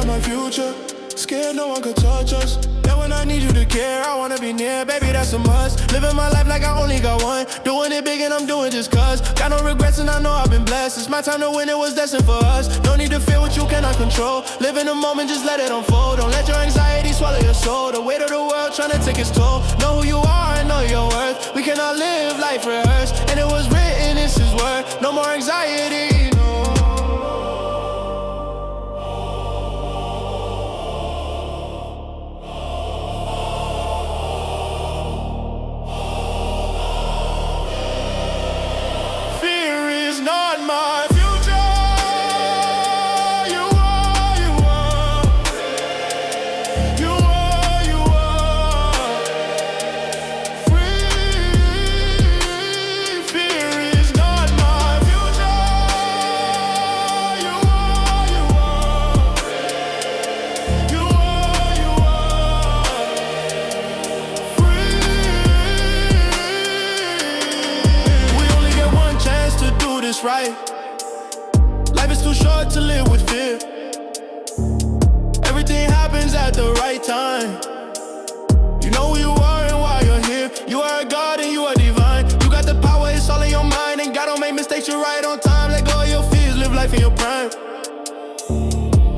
about my future. Scared no one could touch us. Then when I need you to care, I wanna be near, baby, that's a must. Living my life like I only got one. Doing it big and I'm doing just cause. Got no regrets and I know I've been blessed. It's my time to win, it was destined for us. No need to fear what you cannot control. Live in the moment, just let it unfold. Don't let your anxiety swallow your soul. The weight of the world trying to take its toll. Know who you are and know your worth. We cannot live life rehearsed. And it was written, this is word. No more anxiety. Right. Life is too short to live with fear. Everything happens at the right time. You know who you are and why you're here. You are a God and you are divine. You got the power, it's all in your mind. And God don't make mistakes, you're right on time. Let go of your fears, live life in your prime.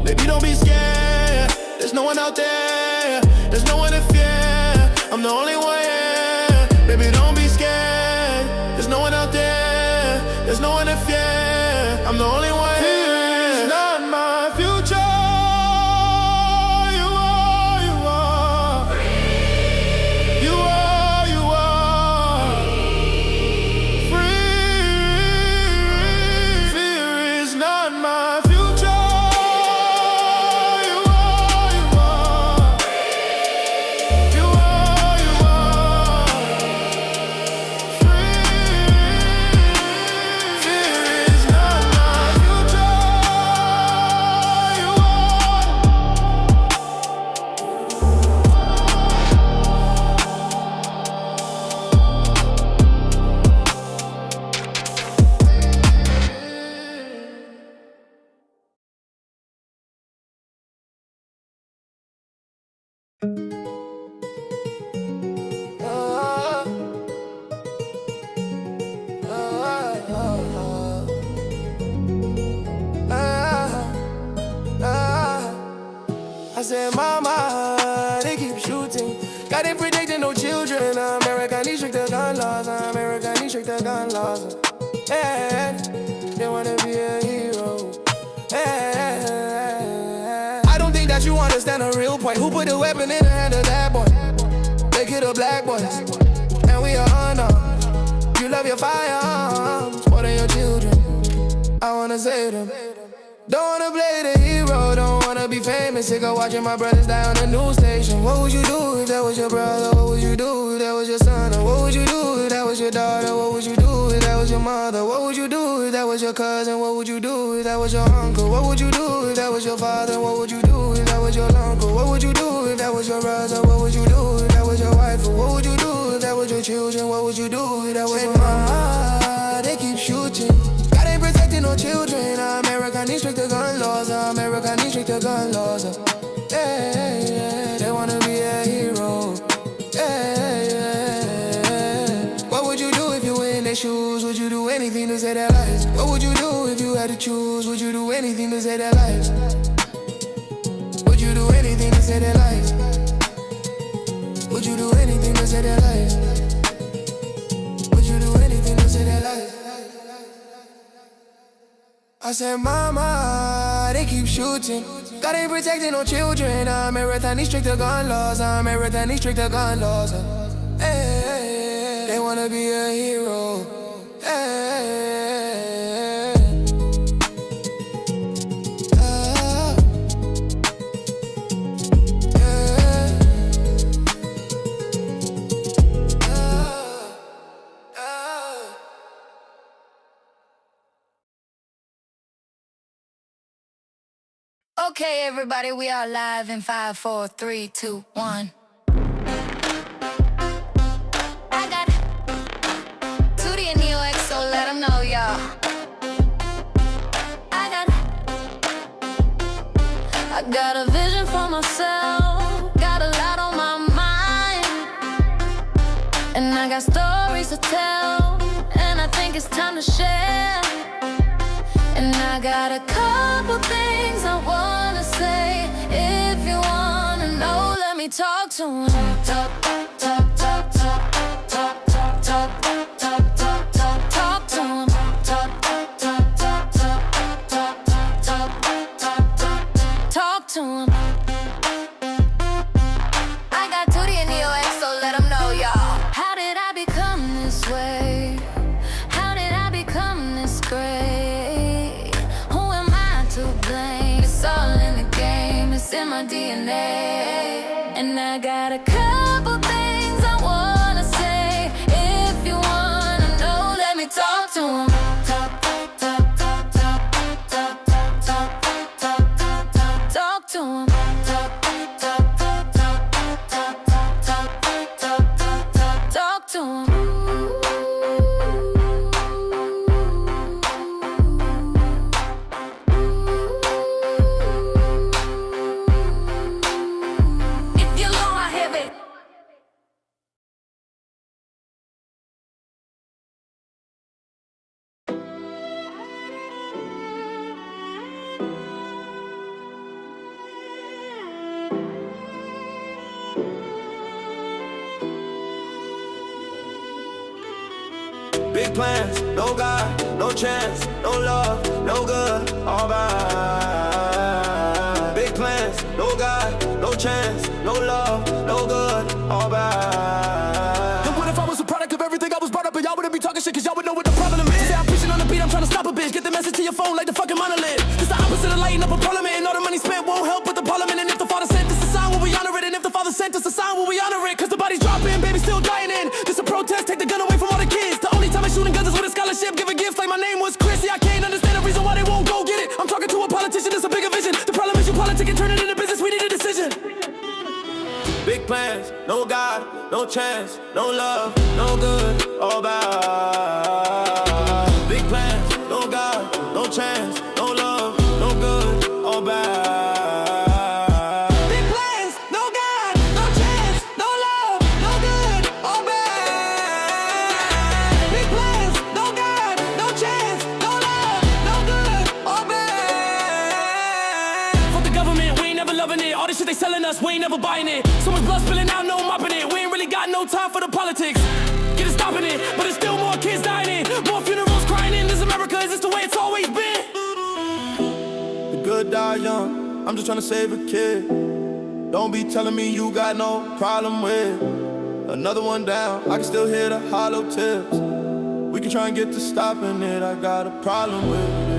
Baby, don't be scared. There's no one out there. There's no one to fear. I'm the only one here. Baby, don't be scared. There's no one out there. There's no one to fear. I'm the only one here. It's not my future. You are, you are. You are, you are. Free. Fear is not my future. You are, you are. You are, you are. Free. I said, mama, they keep shooting. Got it predicting no children. America needs stricter gun laws. America needs stricter gun laws. Yeah, they wanna be a hero. Yeah. I don't think that you understand a real point. Who put a weapon in the hand of that boy? They kill the black boys, and we are unarmed. You love your firearms more than your children. I wanna save them. Don't wanna play the hero, don't wanna be famous. Sick of watching my brothers die on the news station. What would you do if that was your brother? What would you do if that was your son? Or what would you do if that was your daughter? What would you do if that was your mother? What would you do if that was your cousin? What would you do if that was your uncle? What would you do if that was your father? What would you do if that was your uncle? What would you do if that was your brother? What would you do if that was your wife? Or what would you do if that was your children? What would you do if that was your mom? They keep shooting. God ain't protecting no children. America needs stricter gun laws. America needs stricter gun laws. Yeah, they wanna be a hero. Yeah. What would you do if you were in their shoes? Would you do anything to save their lives? What would you do if you had to choose? Would you do anything to save their lives? Would you do anything to save their lives? Would you do anything to save their lives? Would you do anything to save their lives? I said, mama, they keep shooting. God ain't protecting no children. America needs stricter gun laws. America needs stricter gun laws. Hey, they wanna be a hero. Hey. Okay, everybody, we are live in 5, 4, 3, 2, 1. I got Tootie and Neo X, so let them know, y'all. I I got a vision for myself, got a lot on my mind, and I got stories to tell, and I think it's time to share. And I got a couple things I wanna say. If you wanna know, let me talk to him. Talk, talk, talk, talk, talk, talk, talk, talk, talk, talk, talk, talk to him. Talk, talk, talk, talk, talk, talk, talk, talk, talk, talk to him. I got Tootie and Neo X, so let them know, y'all. How did I become this way? How did I become this great? Who am I to blame? It's all in the game, it's in my DNA. And I got a couple things I wanna say. If you wanna know, let me talk to him. Talk, talk, talk, talk, talk, talk, talk, talk, talk, talk, talk to him. Talk, talk, talk, talk, talk, talk, talk, talk, talk to him. If you know I have it. Big plans, no God, no chance, no love, no good, all bad. Big plans, no God, no chance, no love, no good, all bad. And what if I was a product of everything I was brought up and y'all wouldn't be talking shit cause y'all would know what the problem is? Say I'm preaching on the beat, I'm trying to stop a bitch. Get the message to your phone like the fucking monolith. It's the opposite of lighting up a parliament, and all the money spent won't help with the parliament. And if the father sent us a sign, will we honor it? And if the father sent us a sign, will we honor it? Cause the body's dropping, baby still dying in. This a protest, take the gun away from all the kids. The only time I'm shooting guns is with a scholarship, giving gifts like my name was Chris. Yeah, I can't understand the reason why they won't go get it. I'm talking to a politician, it's a bigger vision. The problem is you politic and turn it into business, we need a decision. Big plans, no God, no chance, no love, no good, all bad. Big plans, no God, no chance, no love, no good, all bad. Big plans, no God, no chance, no love, no good, all bad. Big plans, no God, no chance, no love, no good, all bad. Fuck the government, we ain't never loving it. All this shit they selling us, we ain't never buying it. So much blood spilling out, no mopping it. We ain't really got no time for the politics. Get it stopping it, but there's still more kids dying in, more funerals crying in. This America, is this the way it's always been? The good die young, I'm just trying to save a kid. Don't be telling me you got no problem with another one down. I can still hear the hollow tips. We can try and get to stopping it. I got a problem with it.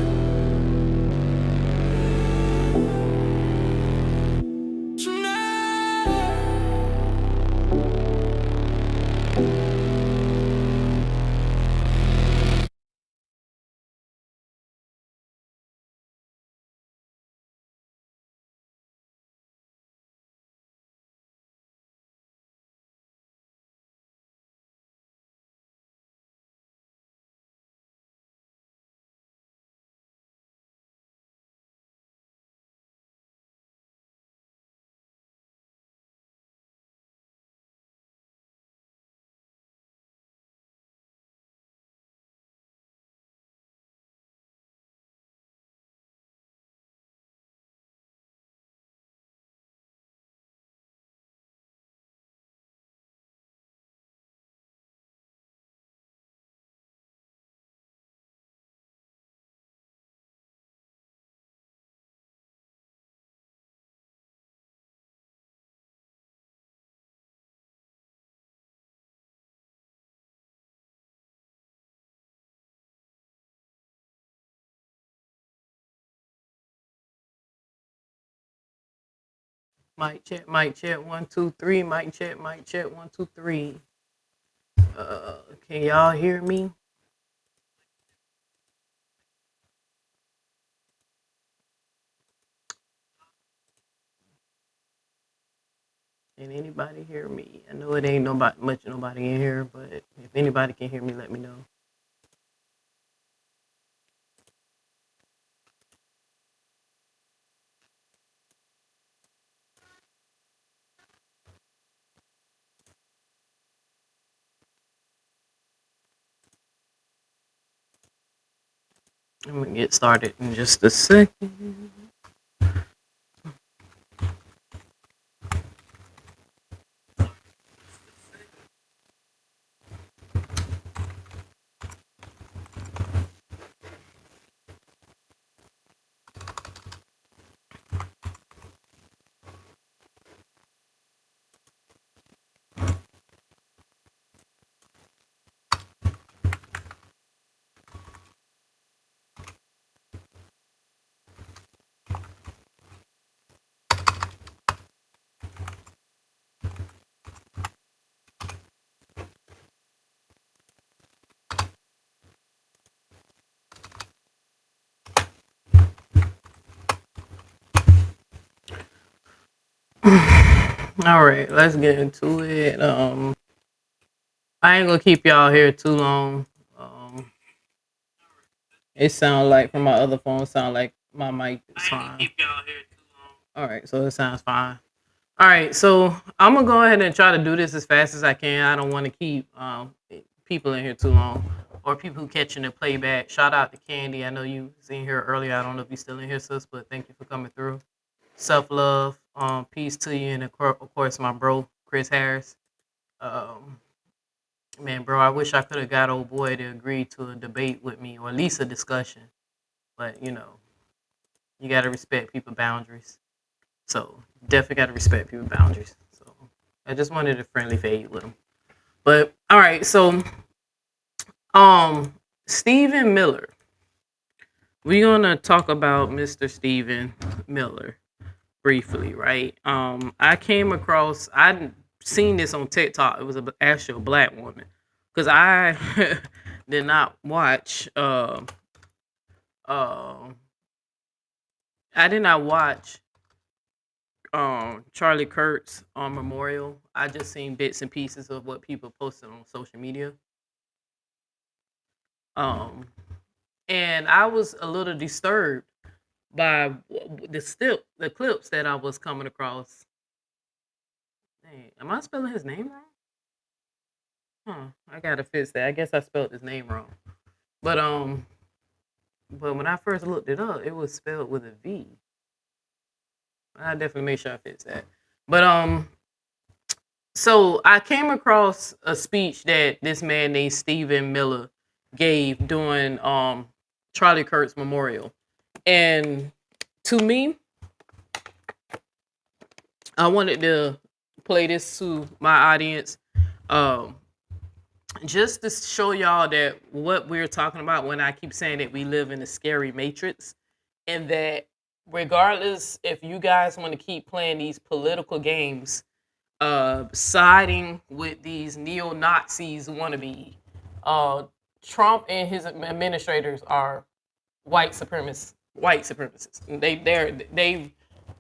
Mic check, 1, 2, 3. Mic check, 1, 2, 3. Can y'all hear me? Can anybody hear me? I know it ain't nobody in here, but if anybody can hear me, let me know. I'm gonna get started in just a second. All right, let's get into it. I ain't gonna keep y'all here too long. Um, it sound like from my other phone, sound like my mic is fine. All right, so it sounds fine. All right, so I'm gonna go ahead and try to do this as fast as I can. I don't want to keep people in here too long, or people who catching the playback. Shout out to Candy. I know you was in here earlier. I don't know if you're still in here, sis, but thank you for coming through. Self love, peace to you, and of course my bro Chris Harris. Um, man, bro, I wish I could have got old boy to agree to a debate with me, or at least a discussion. But you gotta respect people boundaries. So definitely gotta respect people boundaries. So I just wanted a friendly fade with him. But all right, so Stephen Miller. We're gonna talk about Mr. Stephen Miller briefly, right? I came across, I seen this on TikTok. It was actually a black woman, because I did not watch. Uh, I did not watch Charlie Kirk's memorial. I just seen bits and pieces of what people posted on social media. Um, and I was a little disturbed by the clips that I was coming across. Hey, am I spelling his name wrong? I gotta fix that. I guess I spelled his name wrong. But but when I first looked it up, it was spelled with a V. I definitely made sure I fix that. But so I came across a speech that this man named Stephen Miller gave during Charlie Kirk's memorial. And to me, I wanted to play this to my audience. Um just to show y'all that what we're talking about when I keep saying that we live in a scary matrix, and that regardless if you guys want to keep playing these political games, siding with these neo-Nazis wannabe, uh, Trump and his administrators are white supremacists.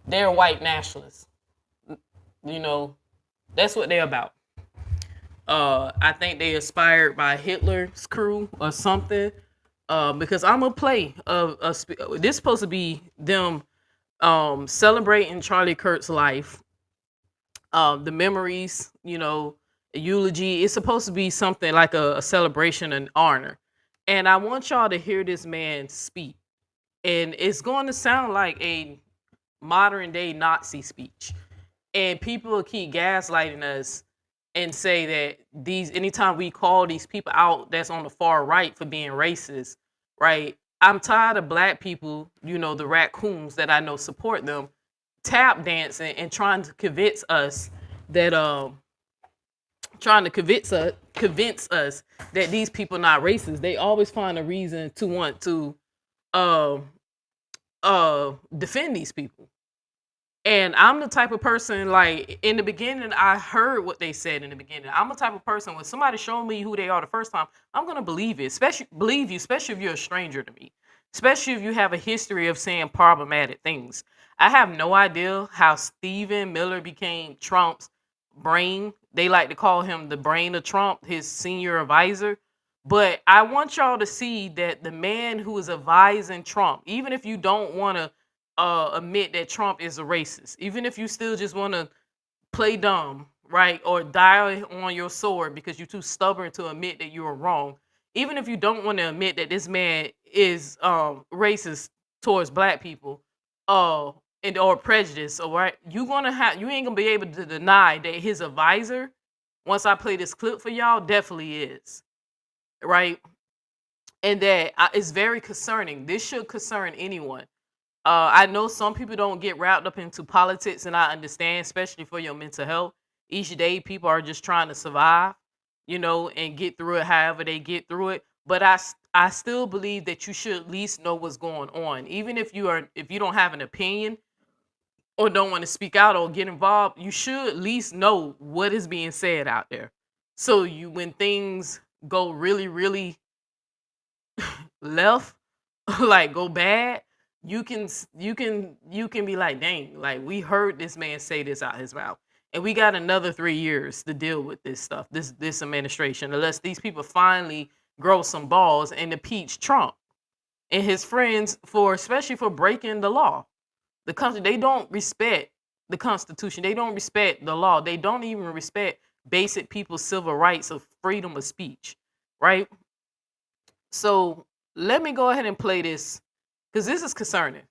They're white nationalists. You know, that's what they're about. I think they inspired by Hitler's crew or something. Because I'm gonna play this supposed to be them celebrating Charlie Kirk's life, the memories, a eulogy. It's supposed to be something like a celebration and honor. And I want y'all to hear this man speak. And it's going to sound like a modern day Nazi speech. And people will keep gaslighting us and say that these anytime we call these people out that's on the far right for being racist, right? I'm tired of black people, the raccoons that I know support them, tap dancing and trying to convince us that convince us that these people not racist. They always find a reason to want to uh defend these people. And I'm the type of person, like, in the beginning, I heard what they said in the beginning. I'm the type of person, when somebody show me who they are the first time, I'm gonna believe it, especially if you're a stranger to me, especially if you have a history of saying problematic things. I have no idea how Stephen Miller became Trump's brain. They like to call him the brain of Trump, his senior advisor. But I want y'all to see that the man who is advising Trump, even if you don't want to admit that Trump is a racist, even if you still just want to play dumb, right, or die on your sword because you're too stubborn to admit that you are wrong, even if you don't want to admit that this man is racist towards black people, and or prejudice, all right, you ain't gonna be able to deny that his advisor, once I play this clip for y'all, definitely is, right? And that is very concerning. This should concern anyone. I know some people don't get wrapped up into politics, and I understand, especially for your mental health. Each day, people are just trying to survive, and get through it however they get through it. But I still believe that you should at least know what's going on, even if you don't have an opinion or don't want to speak out or get involved. You should at least know what is being said out there. So when things go really, really left, like go bad, you can be like, dang, like we heard this man say this out his mouth, and we got another 3 years to deal with this stuff, this administration, unless these people finally grow some balls and impeach Trump and his friends especially for breaking the law. The country, they don't respect the Constitution. They don't respect the law. They don't even respect basic people's civil rights of freedom of speech, right? So let me go ahead and play this, because this is concerning.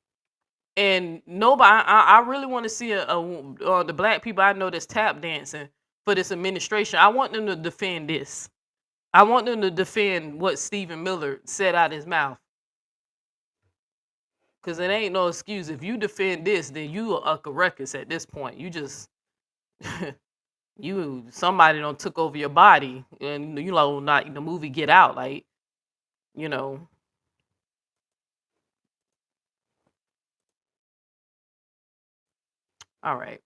And nobody, I really want to see the black people I know that's tap dancing for this administration. I want them to defend this. I want them to defend what Stephen Miller said out his mouth. Because it ain't no excuse. If you defend this, then you are a ruckus at this point. You just, somebody done took over your body. And not the movie Get Out. Like, All right.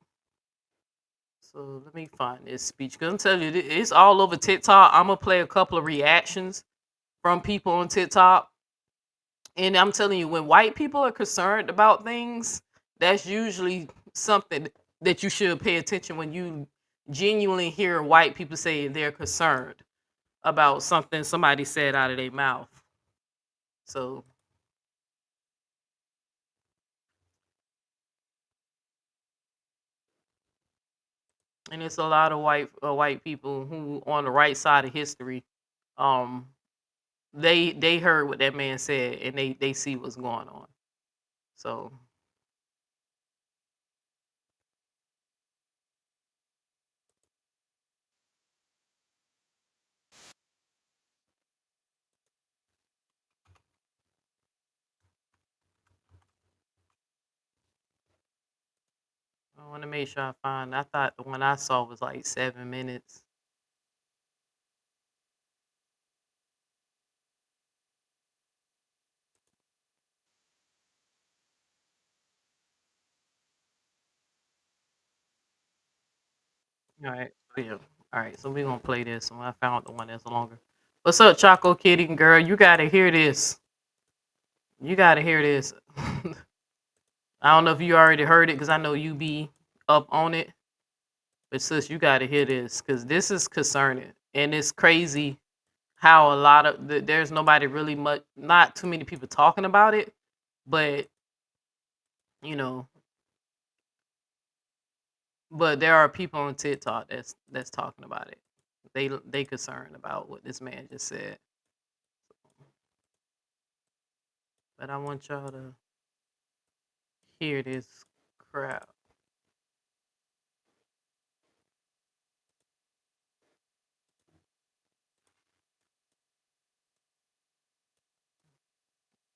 So let me find this speech. Because I'm telling you, it's all over TikTok. I'm going to play a couple of reactions from people on TikTok. And I'm telling you, when white people are concerned about things, that's usually something that you should pay attention when you genuinely hear white people say they're concerned about something somebody said out of their mouth. So and it's a lot of white people who on the right side of history, they heard what that man said, and they see what's going on. So I want to make sure I find. I thought the one I saw was like 7 minutes. All right. Yeah. All right. So we're gonna play this one. I found the one that's longer. What's up, Choco Kitty girl? You gotta hear this. You gotta hear this. I don't know if you already heard it, because I know you be up on it. But sis, you gotta hear this, because this is concerning. And it's crazy how a lot of there's nobody really not too many people talking about it, but but there are people on TikTok that's talking about it. They concerned about what this man just said. But I want y'all to hear this crap.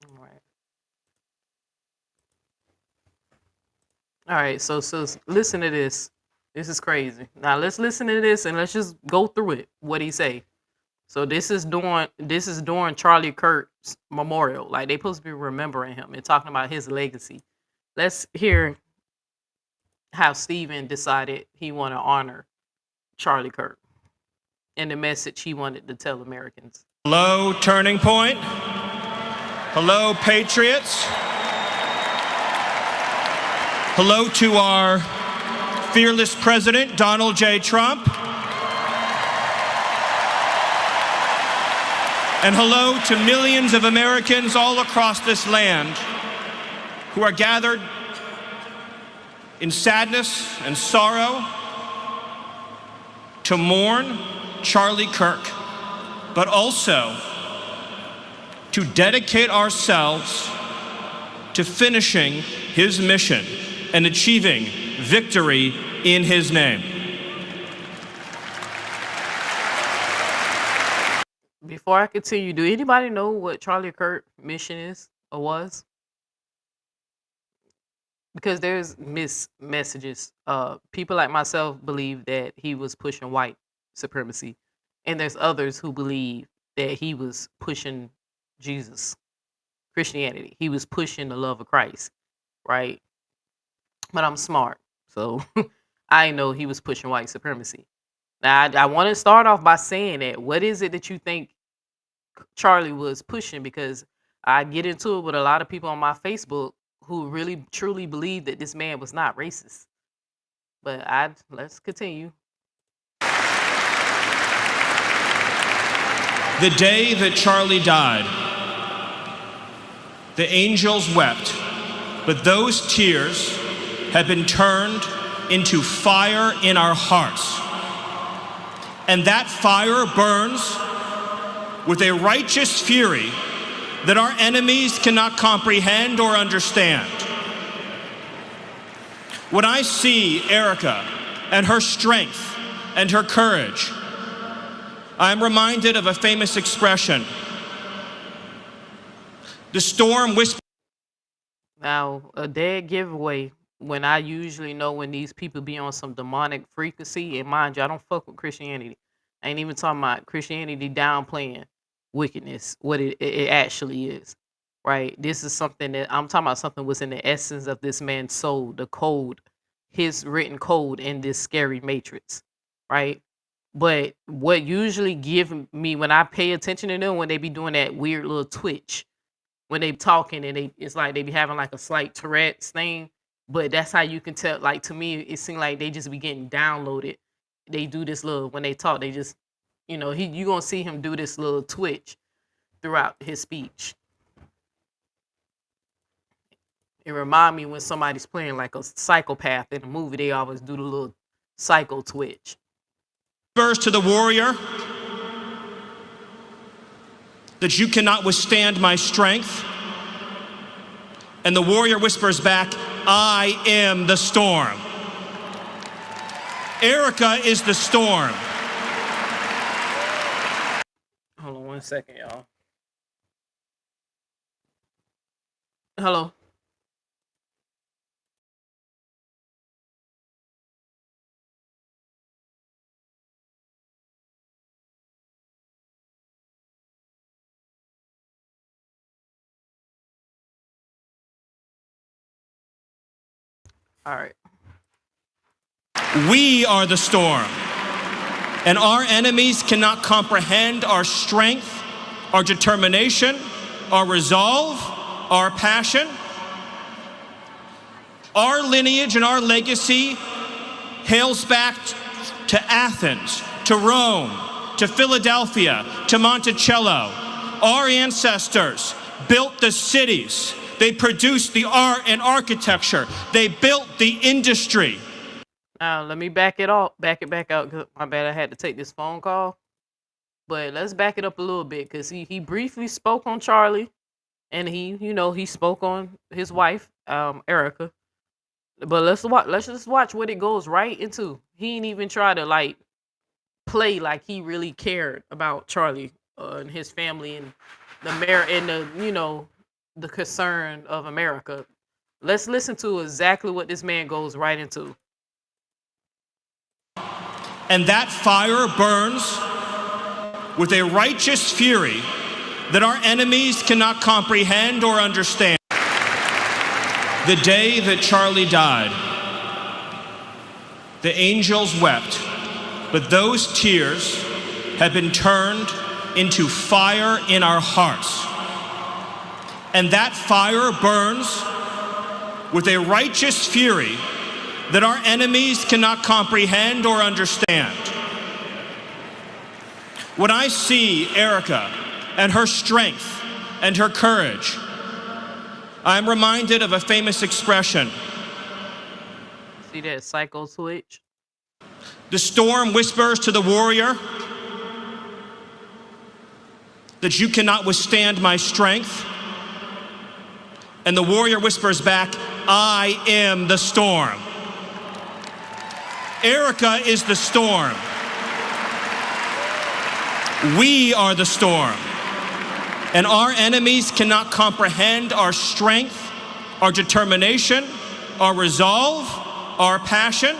All right. All right, so listen to this. This is crazy. Now let's listen to this and let's just go through it. What he say? So this is during Charlie Kirk's memorial. Like, they supposed to be remembering him and talking about his legacy. Let's hear how Stephen decided he want to honor Charlie Kirk and the message he wanted to tell Americans. Hello, Turning Point. Hello, Patriots. Hello to our fearless president, Donald J. Trump. And hello to millions of Americans all across this land who are gathered in sadness and sorrow to mourn Charlie Kirk, but also to dedicate ourselves to finishing his mission and achieving victory in his name. Before I continue, do anybody know what Charlie Kirk mission is or was? Because there's messages. People like myself believe that he was pushing white supremacy, and there's others who believe that he was pushing Jesus, Christianity. He was pushing the love of Christ, right? But I'm smart, so I know he was pushing white supremacy. Now, I want to start off by saying that what is it that you think Charlie was pushing? Because I get into it with a lot of people on my Facebook who really truly believe that this man was not racist. But let's continue. The day that Charlie died, the angels wept, but those tears have been turned into fire in our hearts. And that fire burns with a righteous fury that our enemies cannot comprehend or understand. When I see Erica and her strength and her courage, I am reminded of a famous expression. The storm whispers. Now, a dead giveaway when I usually know when these people be on some demonic frequency, and mind you, I don't fuck with Christianity. I ain't even talking about Christianity downplaying wickedness, what it actually is, right? This is something that I'm talking about, something was in the essence of this man's soul, the code, his written code in this scary matrix, right? But what usually give me when I pay attention to them, when they be doing that weird little twitch, when they talking and it's like they be having like a slight Tourette's thing, but that's how you can tell. Like, to me, it seems like they just be getting downloaded. They do this little, when they talk, they just, you gonna see him do this little twitch throughout his speech. It remind me when somebody's playing like a psychopath in a movie, they always do the little psycho twitch. To the warrior that you cannot withstand my strength. And the warrior whispers back, I am the storm. Erica is the storm. Hold on 1 second, y'all. Hello. All right. We are the storm, and our enemies cannot comprehend our strength, our determination, our resolve, our passion. Our lineage and our legacy hails back to Athens, to Rome, to Philadelphia, to Monticello. Our ancestors built the cities. They produced the art and architecture. They built the industry. Now, let me back it up. Back it back out. My bad, I had to take this phone call. But let's back it up a little bit, because he briefly spoke on Charlie, and he spoke on his wife, Erica. But let's just watch what it goes right into. He ain't even try to like play like he really cared about Charlie and his family and the concern of America. Let's listen to exactly what this man goes right into. And that fire burns with a righteous fury that our enemies cannot comprehend or understand. The day that Charlie died, the angels wept, but those tears have been turned into fire in our hearts. And that fire burns with a righteous fury that our enemies cannot comprehend or understand. When I see Erica and her strength and her courage, I'm reminded of a famous expression. See that psycho switch? The storm whispers to the warrior that you cannot withstand my strength? And the warrior whispers back, I am the storm. Erica is the storm. We are the storm. And our enemies cannot comprehend our strength, our determination, our resolve, our passion.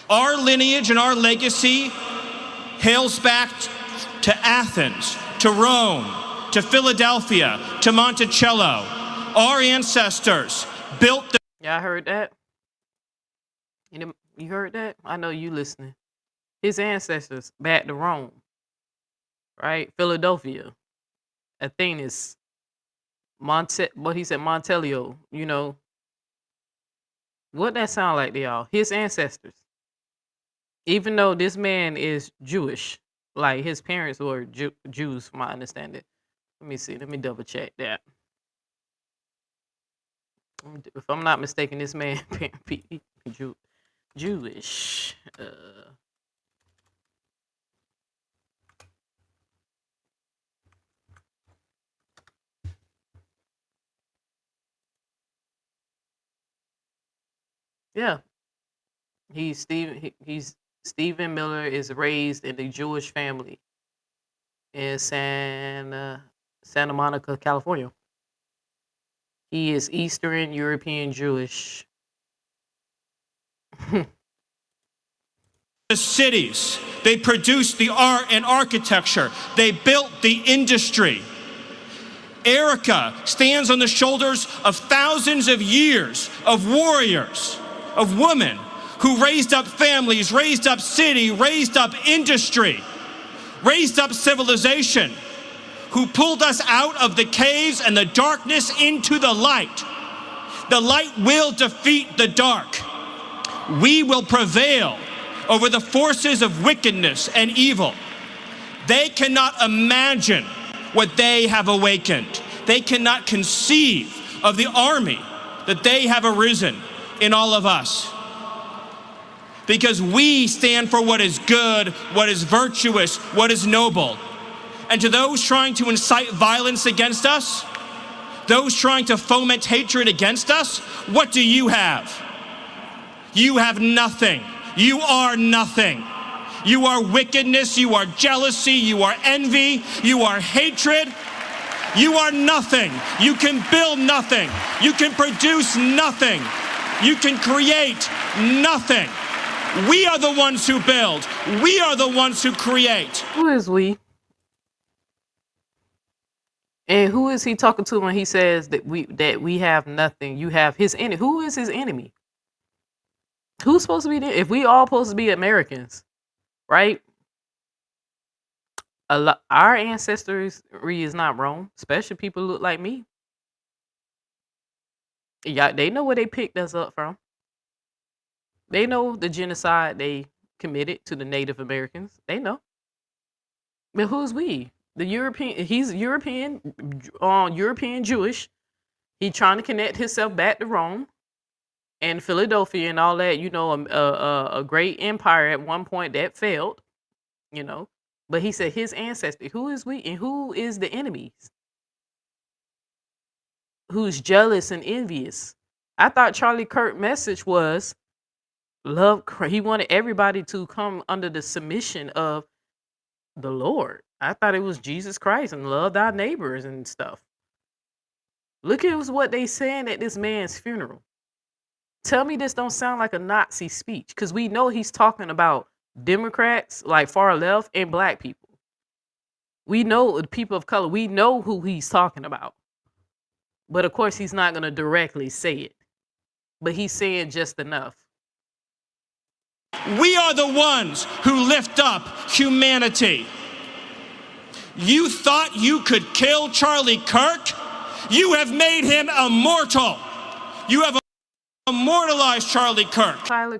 Our lineage and our legacy hails back to Athens, to Rome, to Philadelphia, to Monticello. Our ancestors built the... Y'all heard that? You heard that? I know you listening. His ancestors back to Rome, right? Philadelphia, Athens, what he said, Montelio, you know. What that sound like to y'all? His ancestors. Even though this man is Jewish, like his parents were Jews, from my understanding. Let me see. Let me double check that. If I'm not mistaken, this man Jewish. Yeah, he's Stephen Miller is raised in a Jewish family in Santa Monica, California. He is Eastern European Jewish. The cities, they produced the art and architecture, they built the industry. Erica stands on the shoulders of thousands of years of warriors, of women who raised up families, raised up city, raised up industry, raised up civilization, who pulled us out of the caves and the darkness into the light. The light will defeat the dark. We will prevail over the forces of wickedness and evil. They cannot imagine what they have awakened. They cannot conceive of the army that they have arisen in all of us. Because we stand for what is good, what is virtuous, what is noble. And to those trying to incite violence against us, those trying to foment hatred against us, what do you have? You have nothing. You are nothing. You are wickedness, you are jealousy, you are envy, you are hatred. You are nothing. You can build nothing. You can produce nothing. You can create nothing. We are the ones who build. We are the ones who create. Who is we? And who is he talking to when he says that we have nothing? You have his enemy. Who is his enemy? Who's supposed to be there? If we all supposed to be Americans, right? Our ancestry is not Rome, especially people who look like me. Yeah, they know where they picked us up from. They know the genocide they committed to the Native Americans. They know. But who's we? The European. He's European, European Jewish. He trying to connect himself back to Rome and Philadelphia and all that. You know, a great empire at one point that failed. You know. But he said his ancestry. Who is we and who is the enemies? Who's jealous and envious? I thought Charlie Kirk's message was love. He wanted everybody to come under the submission of the Lord. I thought it was Jesus Christ and love thy neighbors and stuff. Look at what they saying at this man's funeral. Tell me this don't sound like a Nazi speech, because we know he's talking about Democrats, like far left, and black people. We know the people of color. We know who he's talking about. But of course, he's not going to directly say it. But he's saying just enough. We are the ones who lift up humanity. You thought you could kill Charlie Kirk? You have made him immortal. You have immortalized Charlie Kirk. Charlie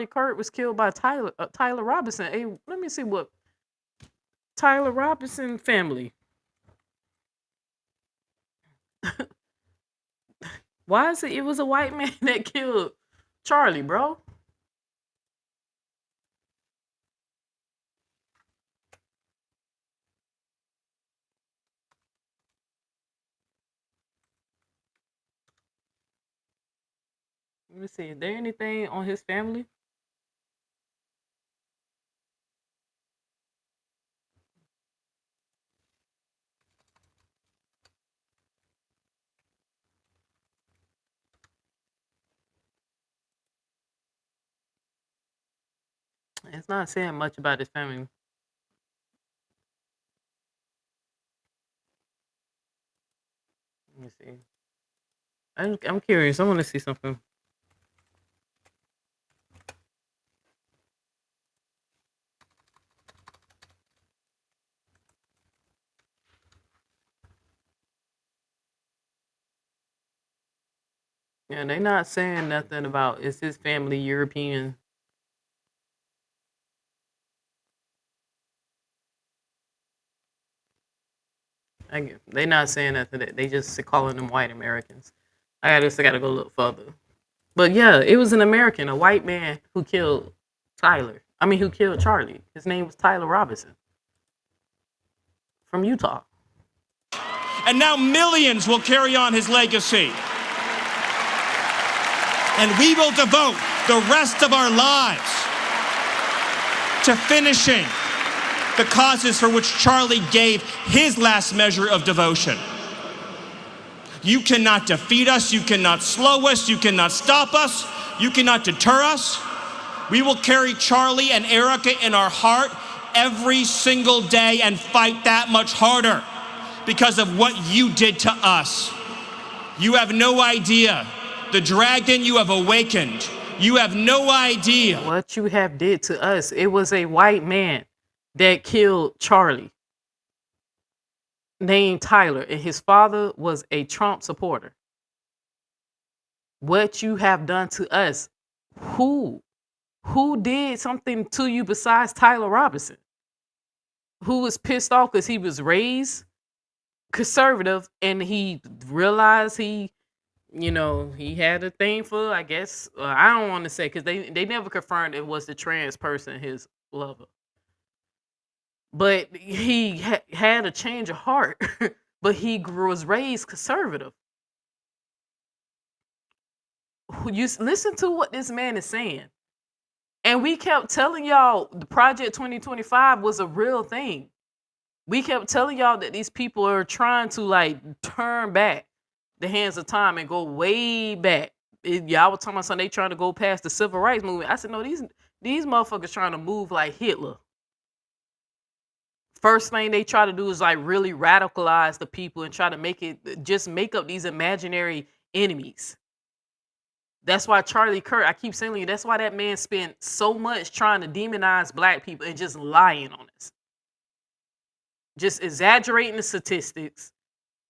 Kirk was killed by Tyler Robinson. Hey, let me see what Tyler Robinson family. Why is it was a white man that killed Charlie, bro? Let me see. Is there anything on his family? It's not saying much about his family. Let me see. I'm curious. I want to see something. Yeah, they not saying nothing about is his family European. They not saying nothing. They just calling them white Americans. I gotta go a little further. But yeah, it was an American, a white man who killed Tyler. I mean, who killed Charlie. His name was Tyler Robinson from Utah. And now millions will carry on his legacy. And we will devote the rest of our lives to finishing the causes for which Charlie gave his last measure of devotion. You cannot defeat us, you cannot slow us, you cannot stop us, you cannot deter us. We will carry Charlie and Erica in our heart every single day and fight that much harder because of what you did to us. You have no idea the dragon you have awakened. You have no idea what you have did to us. It was a white man that killed Charlie named Tyler, and his father was a Trump supporter. What you have done to us. Who did something to you besides Tyler Robinson? Who was pissed off because he was raised conservative and he realized he had a thing for, I guess, I don't want to say, because they never confirmed it was the trans person, his lover. But he had a change of heart, but he was raised conservative. You listen to what this man is saying. And we kept telling y'all the Project 2025 was a real thing. We kept telling y'all that these people are trying to turn back the hands of time and go way back. Y'all were talking about something, they trying to go past the civil rights movement. I said, no, these motherfuckers trying to move like Hitler. First thing they try to do is really radicalize the people and try to make up these imaginary enemies. That's why Charlie Kirk, I keep saying to you, that's why that man spent so much trying to demonize black people and just lying on us. Just exaggerating the statistics,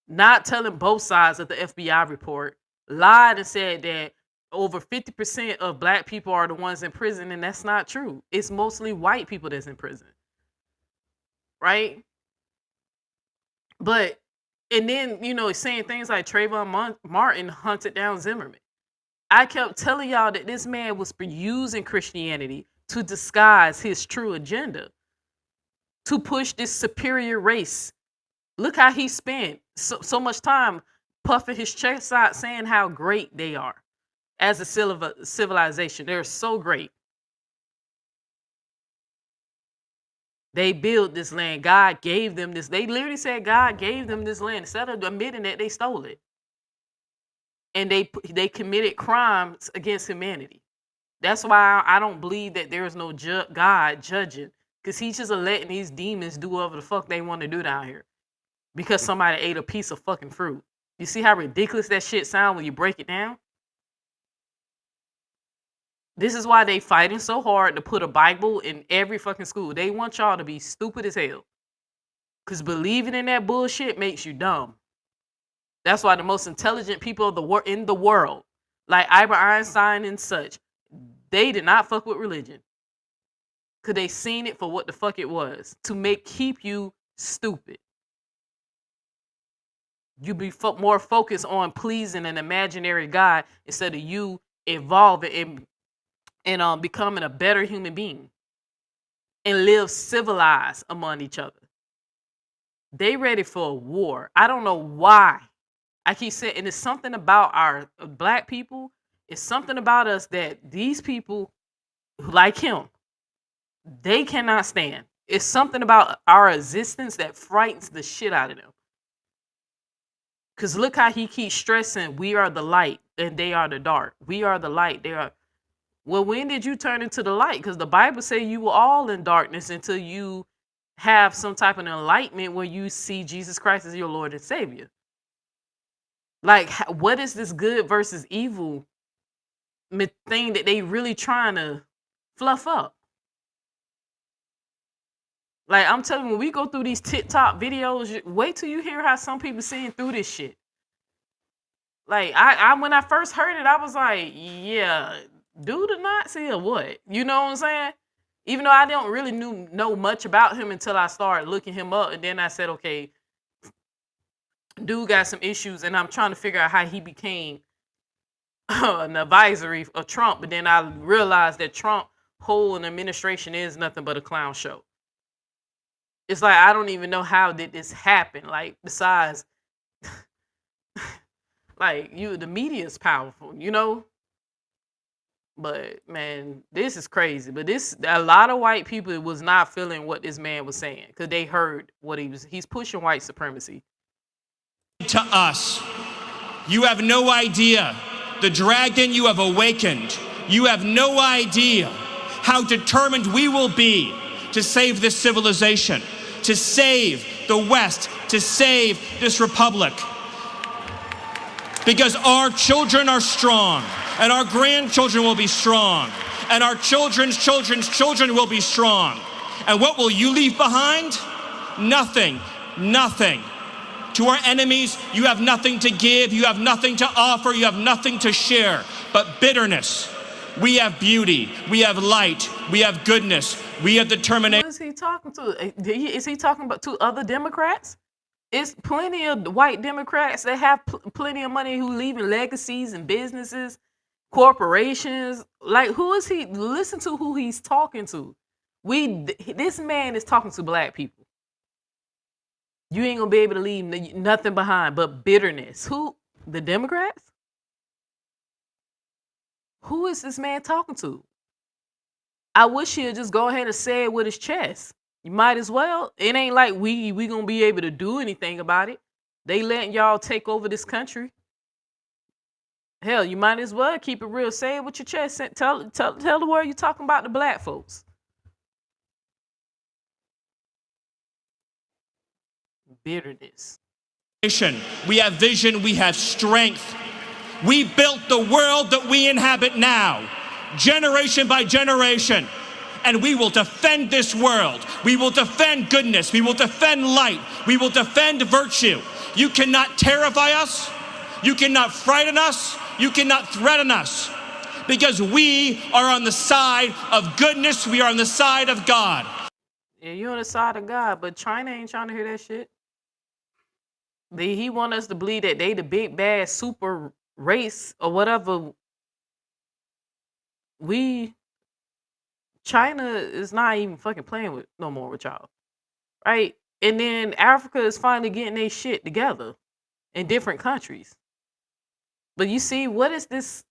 not telling both sides of the FBI report, lied and said that over 50% of black people are the ones in prison, and that's not true. It's mostly white people that's in prison. Right? But, and then, saying things like Trayvon Martin hunted down Zimmerman. I kept telling y'all that this man was using Christianity to disguise his true agenda, to push this superior race. Look how he spent so much time puffing his chest out saying how great they are as a civilization. They're so great. They built this land. God gave them this. They literally said God gave them this land instead of admitting that they stole it. And they committed crimes against humanity. That's why I don't believe that there is no God judging, because he's just letting these demons do whatever the fuck they want to do down here because somebody ate a piece of fucking fruit. You see how ridiculous that shit sounds when you break it down? This is why they fighting so hard to put a Bible in every fucking school. They want y'all to be stupid as hell, because believing in that bullshit makes you dumb. That's why the most intelligent people in the world, like Albert Einstein and such, they did not fuck with religion, because they seen it for what the fuck it was, to keep you stupid. You be more focused on pleasing an imaginary God instead of you evolving and becoming a better human being and live civilized among each other. They ready for a war. I don't know why. I keep saying, and it's something about our black people It's something about us that these people like him, they cannot stand. It's something about our existence that frightens the shit out of them. Cause look how he keeps stressing, we are the light and they are the dark. We are the light. They are. Well, when did you turn into the light? Because the Bible say you were all in darkness until you have some type of enlightenment where you see Jesus Christ as your Lord and Savior. Like, what is this good versus evil thing that they really trying to fluff up? Like, I'm telling you, when we go through these TikTok videos, wait till you hear how some people seeing through this shit. Like, I when I first heard it, I was like, yeah, dude a Nazi or what? You know what I'm saying? Even though I don't really know much about him until I started looking him up. And then I said, okay, dude got some issues, and I'm trying to figure out how he became an advisory of Trump. But then I realized that Trump whole administration is nothing but a clown show. It's like, I don't even know how did this happen. Like, besides, like, the media is powerful, you know? But man, this is crazy. But a lot of white people was not feeling what this man was saying because they heard what he's pushing white supremacy. To us, you have no idea the dragon you have awakened. You have no idea how determined we will be to save this civilization, to save the West, to save this republic. Because our children are strong, and our grandchildren will be strong, and our children's children's children will be strong. And what will you leave behind? Nothing. Nothing. To our enemies, you have nothing to give, you have nothing to offer, you have nothing to share, but bitterness. We have beauty, we have light, we have goodness, we have determination. Who is he talking to? Is he talking about to other Democrats? It's plenty of white Democrats that have plenty of money who leaving legacies and businesses, corporations. Like, who is he? Listen to who he's talking to. This man is talking to black people. You ain't gonna be able to leave nothing behind but bitterness. Who? The Democrats? Who is this man talking to? I wish he'd just go ahead and say it with his chest. You might as well. It ain't like we gonna be able to do anything about it. They letting y'all take over this country. Hell, you might as well keep it real. Say it with your chest. Tell the world you're talking about the black folks. Bitterness. We have vision, we have strength. We built the world that we inhabit now, generation by generation. And we will defend this world. We will defend goodness. We will defend light. We will defend virtue. You cannot terrify us. You cannot frighten us. You cannot threaten us. Because we are on the side of goodness. We are on the side of God. Yeah, you're on the side of God, but China ain't trying to hear that shit. He want us to believe that they the big bad super race or whatever. China is not even fucking playing with no more with y'all, right? And then Africa is finally getting their shit together in different countries. But you see, what is this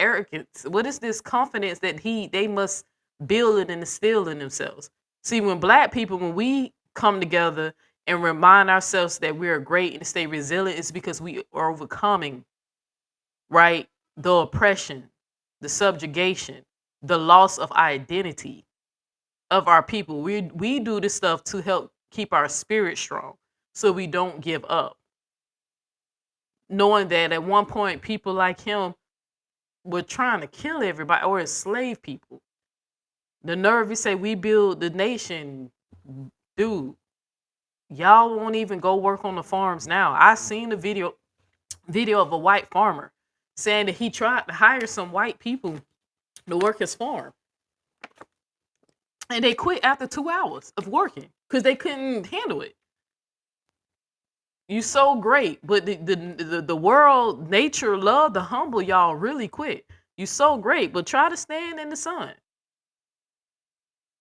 arrogance? What is this confidence that they must build it and instill in themselves? See, when black people, when we come together and remind ourselves that we're great and stay resilient, it's because we are overcoming, right? The oppression, the subjugation, the loss of identity of our people. We do this stuff to help keep our spirit strong so we don't give up. Knowing that at one point people like him were trying to kill everybody or enslave people. The nerve, you say we build the nation. Dude, y'all won't even go work on the farms now. I seen the video of a white farmer saying that he tried to hire some white people to work his farm. And they quit after 2 hours of working because they couldn't handle it. You so great, but the world, nature, love to humble y'all really quick. You so great, but try to stand in the sun.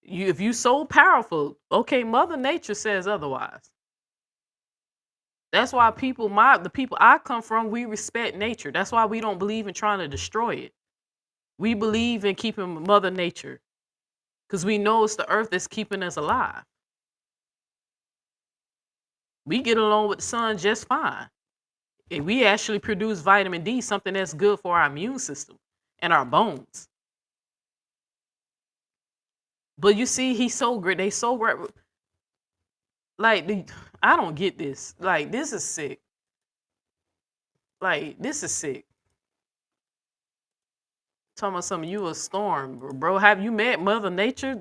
If you so powerful, okay, Mother Nature says otherwise. That's why the people I come from, we respect nature. That's why we don't believe in trying to destroy it. We believe in keeping Mother Nature because we know it's the earth that's keeping us alive. We get along with the sun just fine. And we actually produce vitamin D, something that's good for our immune system and our bones. But you see, he's so great. They so great. Like, I don't get this. Like, this is sick. Like, this is sick. Talking about something, you a storm, bro. Have you met Mother Nature?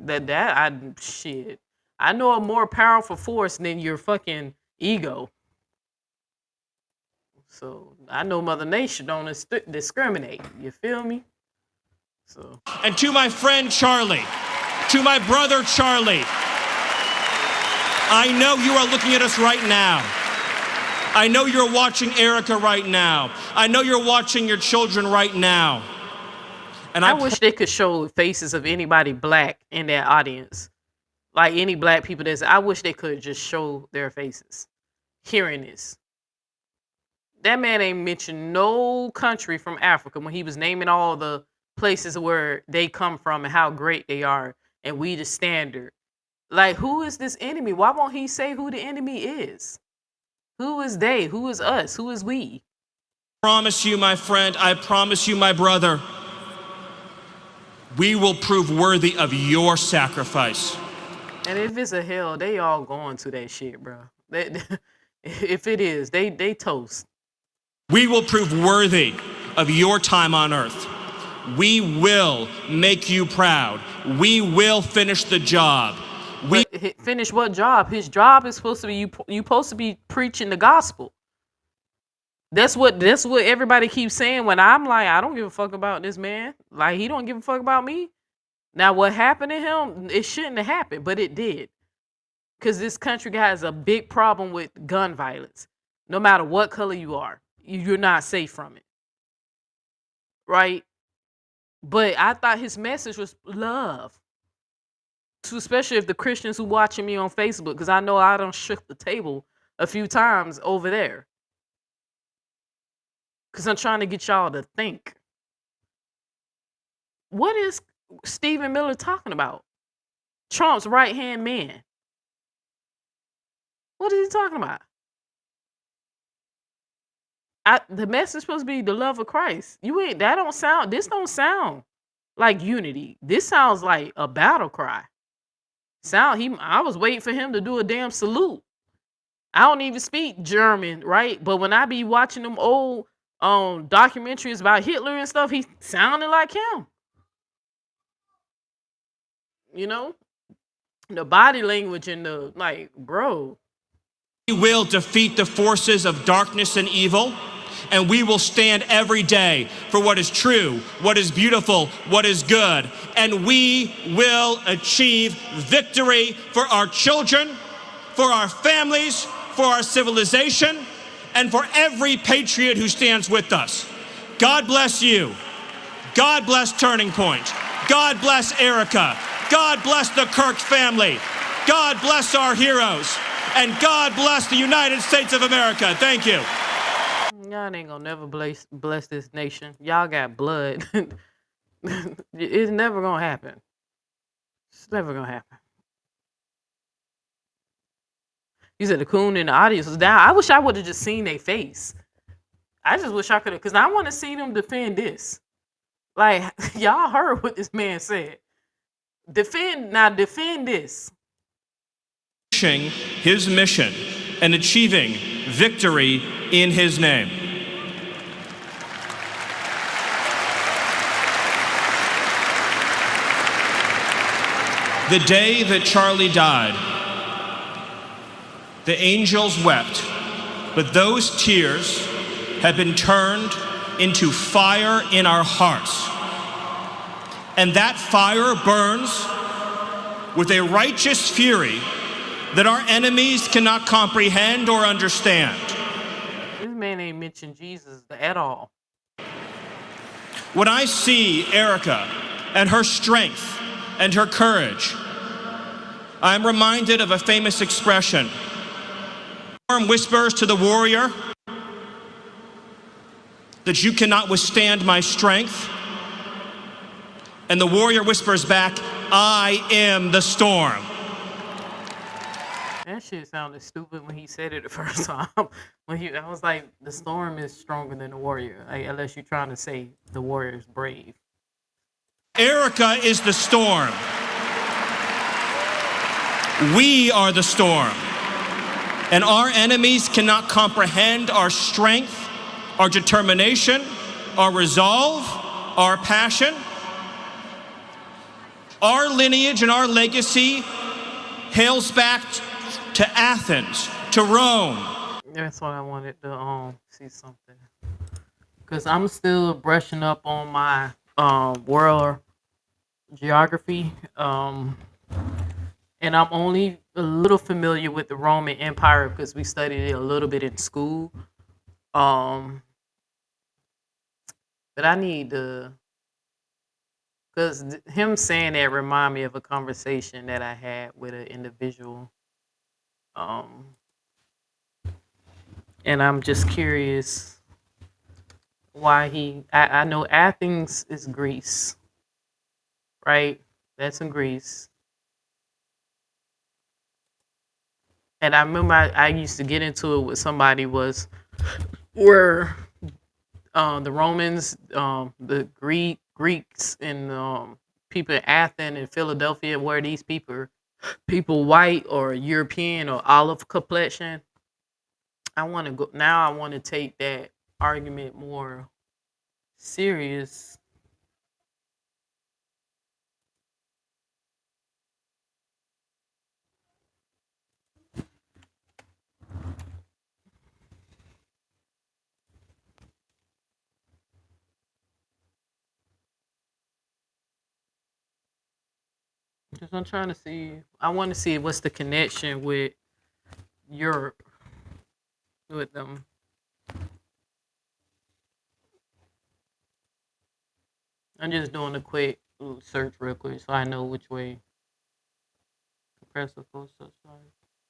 Shit. I know a more powerful force than your fucking ego. So I know Mother Nature don't discriminate. You feel me? So. And to my friend Charlie, to my brother Charlie, I know you are looking at us right now. I know you're watching Erica right now. I know you're watching your children right now. And I wish they could show faces of anybody black in that audience. Like any black people I wish they could just show their faces. Hearing this. That man ain't mentioned no country from Africa when he was naming all the places where they come from and how great they are. And we the standard. Like, who is this enemy? Why won't he say who the enemy is? Who is they? Who is us? Who is we? I promise you, my friend, I promise you, my brother, we will prove worthy of your sacrifice. And if it's a hell, they all going to that shit, bro. If it is, they toast. We will prove worthy of your time on earth. We will make you proud. We will finish the job. Finish what job? His job is supposed to be you supposed to be preaching the gospel. That's what everybody keeps saying when I'm like, I don't give a fuck about this man. Like, he don't give a fuck about me. Now, what happened to him, it shouldn't have happened, but it did. Because this country has a big problem with gun violence. No matter what color you are, you're not safe from it. Right? But I thought his message was love. Especially if the Christians who watching me on Facebook, because I know I done shook the table a few times over there. Because I'm trying to get y'all to think. What is Stephen Miller talking about? Trump's right-hand man. What is he talking about? The message supposed to be the love of Christ. This don't sound like unity. This sounds like a battle cry. I was waiting for him to do a damn salute. I don't even speak German, right? But when I be watching them old documentaries about Hitler and stuff, he sounded like him. You know? The body language and the, like, bro. We will defeat the forces of darkness and evil, and we will stand every day for what is true, what is beautiful, what is good. And we will achieve victory for our children, for our families, for our civilization, and for every patriot who stands with us. God bless you. God bless Turning Point. God bless Erica. God bless the Kirk family. God bless our heroes. And God bless the United States of America. Thank you. Y'all ain't gonna never bless this nation. Y'all got blood. It's never gonna happen. It's never gonna happen. You said the coon in the audience was down. I wish I would have just seen their face. I just wish I could have, because I want to see them defend this. Like, y'all heard what this man said. Defend this. His mission and achieving victory in his name. The day that Charlie died, the angels wept, but those tears have been turned into fire in our hearts. And that fire burns with a righteous fury that our enemies cannot comprehend or understand. This man ain't mentioned Jesus at all. When I see Erica and her strength and her courage, I'm reminded of a famous expression. storm whispers to the warrior that you cannot withstand my strength. And the warrior whispers back, I am the storm. That shit sounded stupid when he said it the first time. I was like, the storm is stronger than the warrior, like, unless you're trying to say the warrior is brave. Erica is the storm. We are the storm. And our enemies cannot comprehend our strength, our determination, our resolve, our passion. Our lineage and our legacy hails back to Athens, to Rome. That's why I wanted to see something, because I'm still brushing up on my world geography, and I'm only a little familiar with the Roman Empire because we studied it a little bit in school. But I need to, because him saying that remind me of a conversation that I had with an individual. And I'm just curious why I know Athens is Greece, right? That's in Greece. And I remember I used to get into it with somebody where the Romans, the Greeks, and people in Athens and Philadelphia, where these people white or European or olive complexion. I want to take that argument more serious. Because I'm trying to see, I want to see what's the connection with Europe, with them. I'm just doing a quick search real quick so I know which way compressive force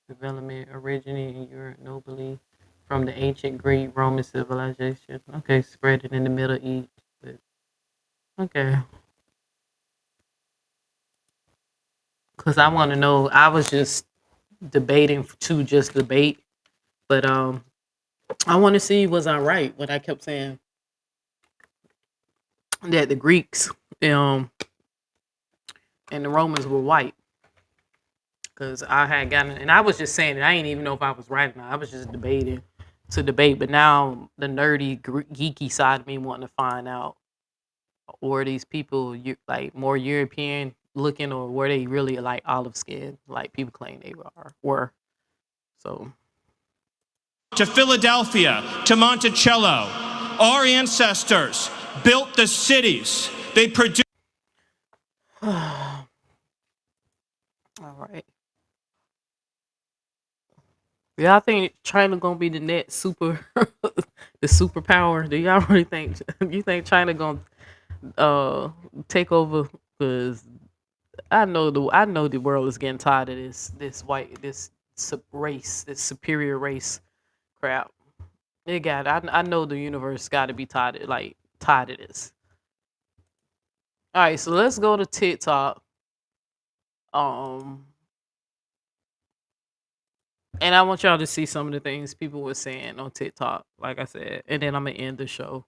development originated in Europe nobly from the ancient Greek Roman civilization. Okay, spread it in the Middle East. But, okay. Because I want to know, I was just debating to just debate, but I want to see, was I right when I kept saying that the Greeks and the Romans were white? Because I had gotten, and I was just saying it, I didn't even know if I was right or not. I was just debating to debate, but now the nerdy, geeky side of me wanting to find out, were these people like more European looking, or were they really like olive skin, like people claim they were? So to Philadelphia, to Monticello, our ancestors built the cities. They produced. all right. Yeah, I think China gonna be the next the superpower. Do y'all really think you think China gonna take over? Because I know the world is getting tired of this superior race crap. I know the universe got to be tired of this. All right, so let's go to TikTok. And I want y'all to see some of the things people were saying on TikTok, like I said, and then I'm gonna end the show.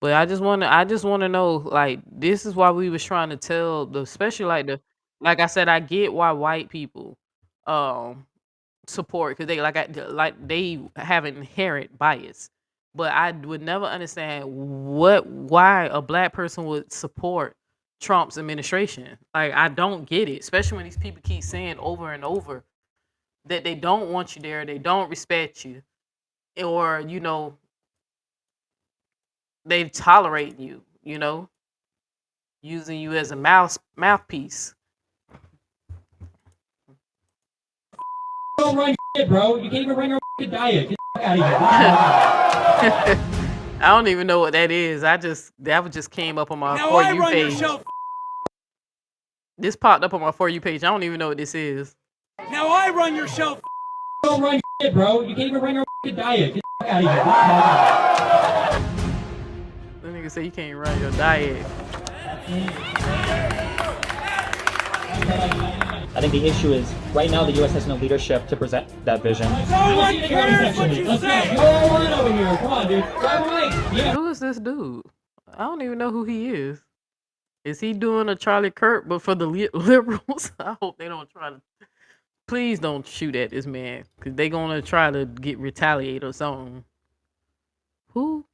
But I just wanna know, like, this is why we was trying to tell especially like I said, I get why white people um support, because they have inherent bias. But I would never understand why a black person would support Trump's administration. Like, I don't get it, especially when these people keep saying over and over that they don't want you there, they don't respect you, or they tolerate you, using you as a mouthpiece. Don't run shit, bro. You can't even run your diet. Get the fuck out of here. I don't even know what that is. that just came up on my Now For I You run your page. show. This popped up on my For You page. I don't even know what this is. Now I run your show. Don't run shit, bro. You can't even run your diet. Get the fuck out of here. That nigga say you can't run your diet. I think the issue is right now the U.S. has no leadership to present that vision. No one cares what you say. Go on over here. Come on, dude. Grab a mic. Yeah. Who is this dude? I don't even know who he is. Is he doing a Charlie Kirk but for the liberals? I hope they don't try to. Please don't shoot at this man because they gonna try to get retaliate or something. Who?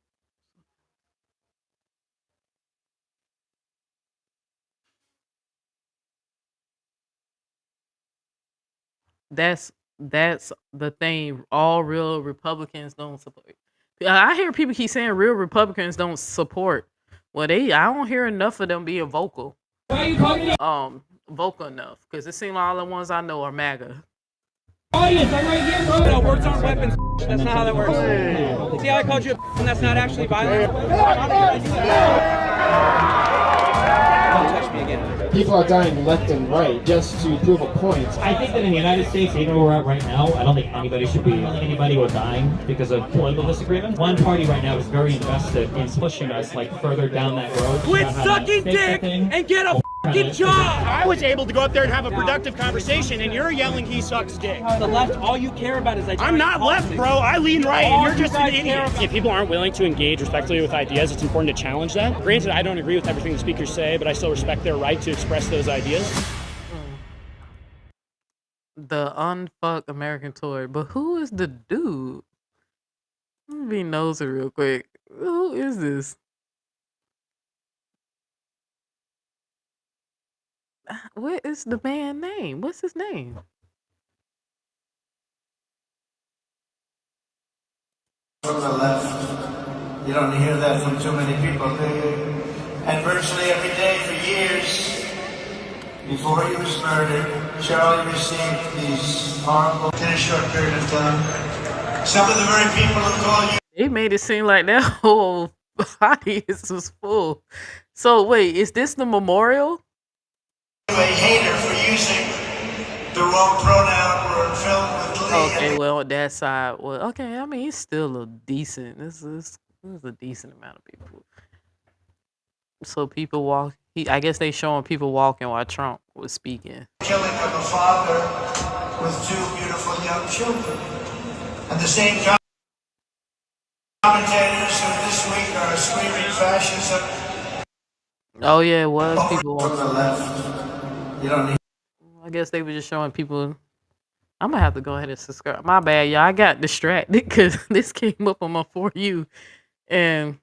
That's the thing. All real Republicans don't support. I hear people keep saying real Republicans don't support. Well, I don't hear enough of them being vocal. Why are you talking to Vocal enough because it seems like all the ones I know are MAGA. the audience? I'm right here, bro. No, words aren't weapons. That's not how that works. See how I called you a and that's not actually violent? Don't touch me again. People are dying left and right just to prove a point. I think that in the United States, even where we're at right now, I don't think anybody should be anybody or dying because of political disagreement. One party right now is very invested in pushing us like further down that road. Quit sucking dick and get a fucking job! I was able to go up there and have a productive conversation, and you're yelling he sucks dick. The left, all you care about is I'm not left, bro. I lean right, and you're just an guys care idiot. If people aren't willing to engage respectfully with ideas, it's important to challenge that. Granted, I don't agree with everything the speakers say, but I still respect their right to express those ideas. The unfuck American toy. But who is the dude? Let me be nosy real quick. Who is this? What is the man name? What's his name? From the left, you don't hear that from too many people, do you? And virtually every day for years, before he was murdered, Charlie received these horrible, in a short period of time. Some of the very people who call you. They made it seem like that whole audience was full. So wait, is this the memorial? A hater for using the wrong pronoun or filled with Lee. Okay, well, that side. Well, okay. I mean, he's still a decent. This is a decent amount of people. So people walk. I guess they showing people walking while Trump was speaking. Killing of a father with two beautiful young children. And the same commentators who this week are screaming fascism. Oh yeah, it was people. From the left, you don't need. I guess they were just showing people. I'm gonna have to go ahead and subscribe. My bad, y'all. I got distracted because this came up on my For You, and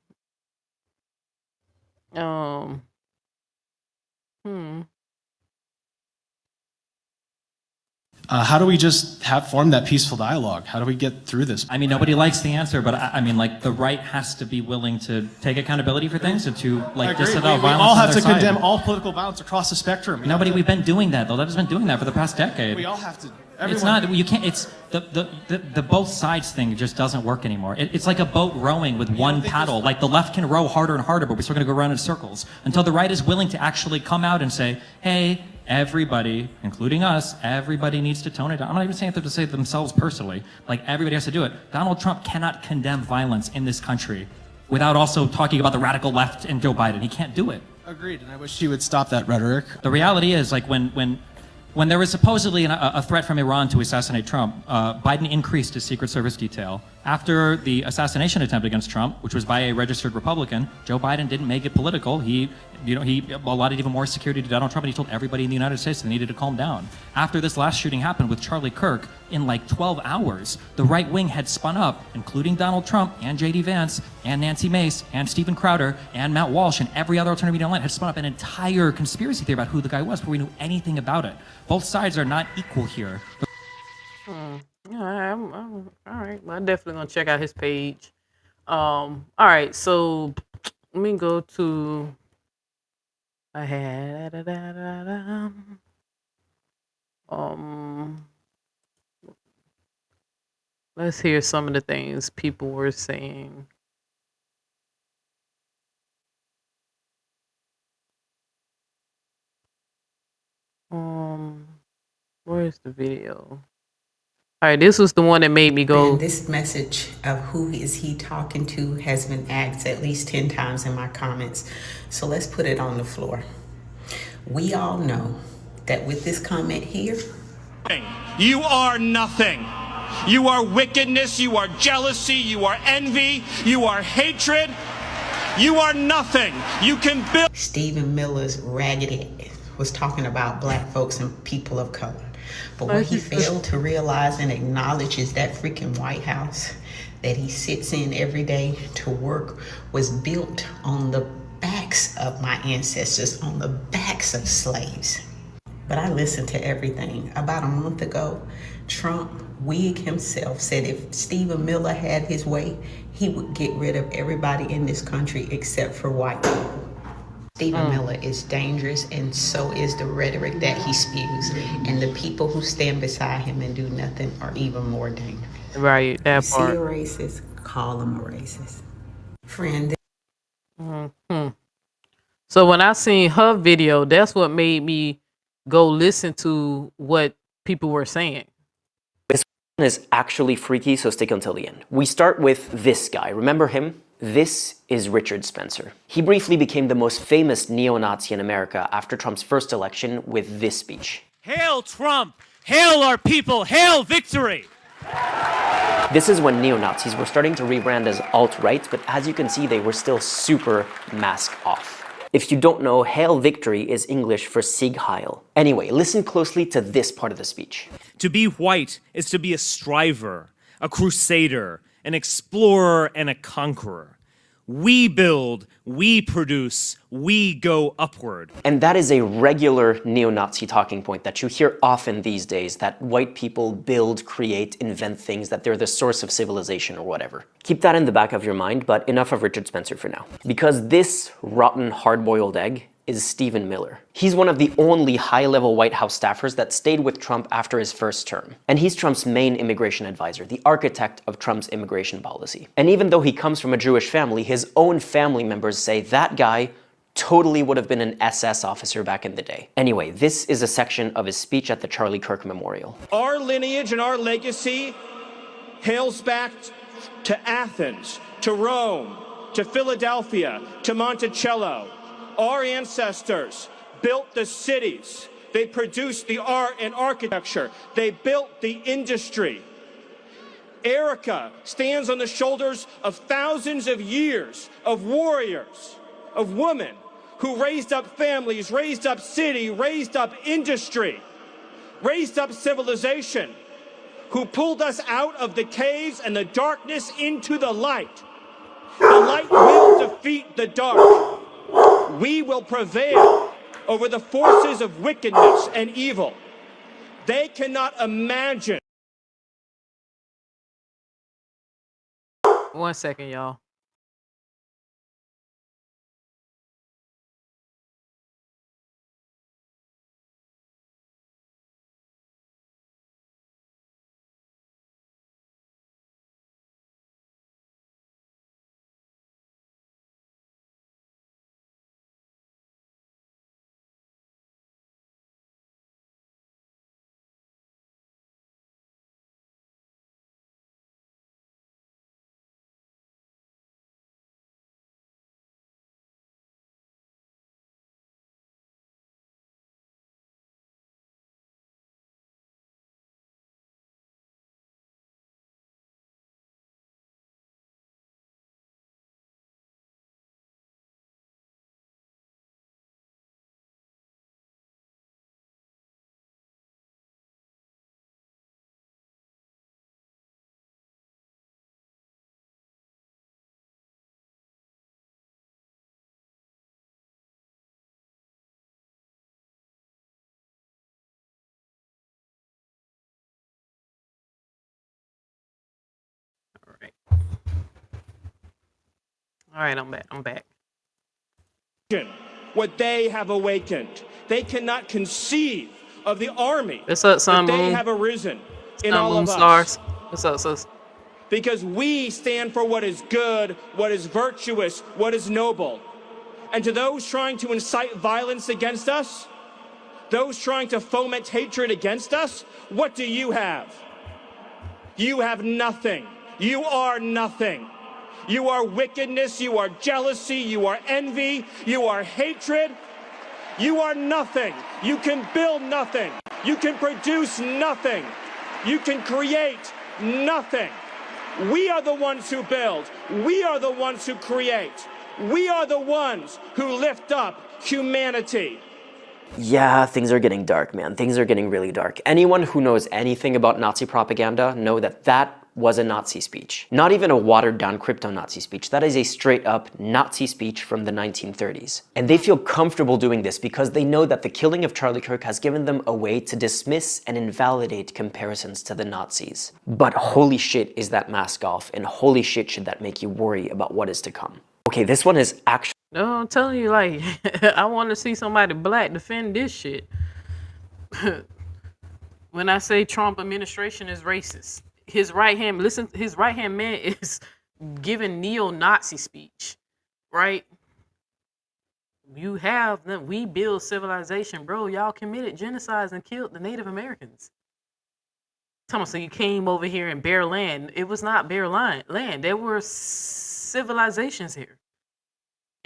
How do we just form that peaceful dialogue? How do we get through this? I mean, nobody likes the answer, but I mean, like, the right has to be willing to take accountability for things and to, like, disavow violence. We all have on to their condemn side. all political violence across the spectrum. We've been doing that. The left has been doing that for the past decade. We all have to. It's not, you can't, it's, the both sides thing just doesn't work anymore. It's like a boat rowing with one paddle. Like, the left can row harder and harder, but we're still gonna go around in circles until the right is willing to actually come out and say, hey, everybody, including us, everybody needs to tone it down. I'm not even saying that to say themselves personally. Like, everybody has to do it. Donald Trump cannot condemn violence in this country without also talking about the radical left and Joe Biden. He can't do it. Agreed, and I wish he would stop that rhetoric. The reality is, like, when there was supposedly a threat from Iran to assassinate Trump, Biden increased his Secret Service detail. After the assassination attempt against Trump, which was by a registered Republican, Joe Biden didn't make it political. He allotted even more security to Donald Trump, and he told everybody in the United States they needed to calm down. After this last shooting happened with Charlie Kirk, in like 12 hours, the right wing had spun up, including Donald Trump and J.D. Vance and Nancy Mace and Steven Crowder and Matt Walsh and every other alternative media online had spun up an entire conspiracy theory about who the guy was before we knew anything about it. Both sides are not equal here. Yeah, all right. Well, I'm definitely gonna check out his page. All right. So let me go to. Let's hear some of the things people were saying. Where's the video? All right, this was the one that made me go. And this message of who is he talking to has been asked at least 10 times in my comments. So let's put it on the floor. We all know that with this comment here, you are nothing. You are wickedness, you are jealousy, you are envy, you are hatred. You are nothing. You can build. Stephen Miller's raggedy was talking about black folks and people of color. But what he failed to realize and acknowledge is that freaking White House that he sits in every day to work was built on the backs of my ancestors, on the backs of slaves. But I listened to everything. About a month ago, Trump, Wig himself, said if Stephen Miller had his way, he would get rid of everybody in this country except for white people. Stephen Miller is dangerous, and so is the rhetoric that he spews. And the people who stand beside him and do nothing are even more dangerous. Right, that See part. a racist, call him a racist. Friend. So when I seen her video, that's what made me go listen to what people were saying. This one is actually freaky, so stick until the end. We start with this guy. Remember him? This is Richard Spencer. He briefly became the most famous neo-Nazi in America after Trump's first election with this speech. Hail Trump! Hail our people! Hail victory! This is when neo-Nazis were starting to rebrand as alt-right, but as you can see, they were still super mask off. If you don't know, Hail Victory is English for Sieg Heil. Anyway, listen closely to this part of the speech. To be white is to be a striver, a crusader, an explorer, and a conqueror. We build, we produce, we go upward. And that is a regular neo-Nazi talking point that you hear often these days, that white people build, create, invent things, that they're the source of civilization or whatever. Keep that in the back of your mind, but enough of Richard Spencer for now. Because this rotten hard-boiled egg is Stephen Miller. He's one of the only high-level White House staffers that stayed with Trump after his first term. And he's Trump's main immigration advisor, the architect of Trump's immigration policy. And even though he comes from a Jewish family, his own family members say that guy totally would have been an SS officer back in the day. Anyway, this is a section of his speech at the Charlie Kirk Memorial. Our lineage and our legacy hails back to Athens, to Rome, to Philadelphia, to Monticello. Our ancestors built the cities. They produced the art and architecture. They built the industry. Erica stands on the shoulders of thousands of years of warriors, of women who raised up families, raised up city, raised up industry, raised up civilization, who pulled us out of the caves and the darkness into the light. The light will defeat the dark. We will prevail over the forces of wickedness and evil. They cannot imagine. 1 second, y'all. All right, I'm back. What they have awakened. They cannot conceive of the army What's up, Sun that they Moon? have arisen in Sun all Moon of us. Stars. What's up, sis? Because we stand for what is good, what is virtuous, what is noble. And to those trying to incite violence against us, those trying to foment hatred against us, what do you have? You have nothing. You are nothing. You are wickedness, you are jealousy, you are envy, you are hatred. You are nothing. You can build nothing. You can produce nothing. You can create nothing. We are the ones who build. We are the ones who create. We are the ones who lift up humanity. Yeah, things are getting dark, man. Things are getting really dark. Anyone who knows anything about Nazi propaganda know that that was a Nazi speech. Not even a watered down crypto-Nazi speech. That is a straight up Nazi speech from the 1930s. And they feel comfortable doing this because they know that the killing of Charlie Kirk has given them a way to dismiss and invalidate comparisons to the Nazis. But holy shit is that mask off, and holy shit should that make you worry about what is to come. Okay, this one is actually... No, I'm telling you, like, I want to see somebody black defend this shit. When I say Trump administration is racist, his right hand man is giving neo-Nazi speech, right? You have them. We build civilization, bro. Y'all committed genocides and killed the Native Americans. Tell me, so you came over here and bare land. It was not bare land. There were civilizations here.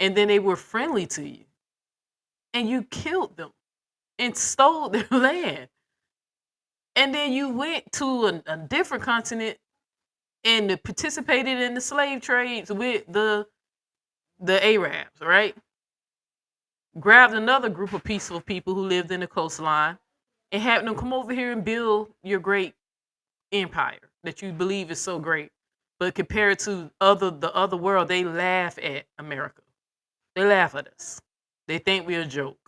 And then they were friendly to you. And you killed them and stole their land. And then you went to a different continent and participated in the slave trades with the Arabs, right? Grabbed another group of peaceful people who lived in the coastline and had them come over here and build your great empire that you believe is so great. But compared to the other world, they laugh at America. They laugh at us. They think we're a joke.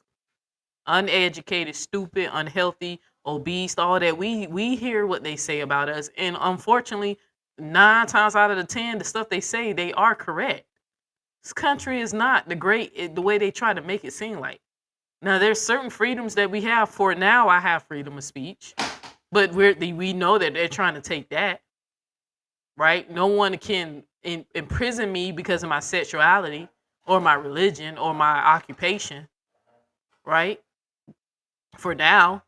Uneducated, stupid, unhealthy, obese, all that. We hear what they say about us. And unfortunately, 9 times out of the 10, the stuff they say, they are correct. This country is not the way they try to make it seem like. Now, there's certain freedoms that we have. For now, I have freedom of speech. But we know that they're trying to take that. Right? No one can imprison me because of my sexuality or my religion or my occupation. Right? For now.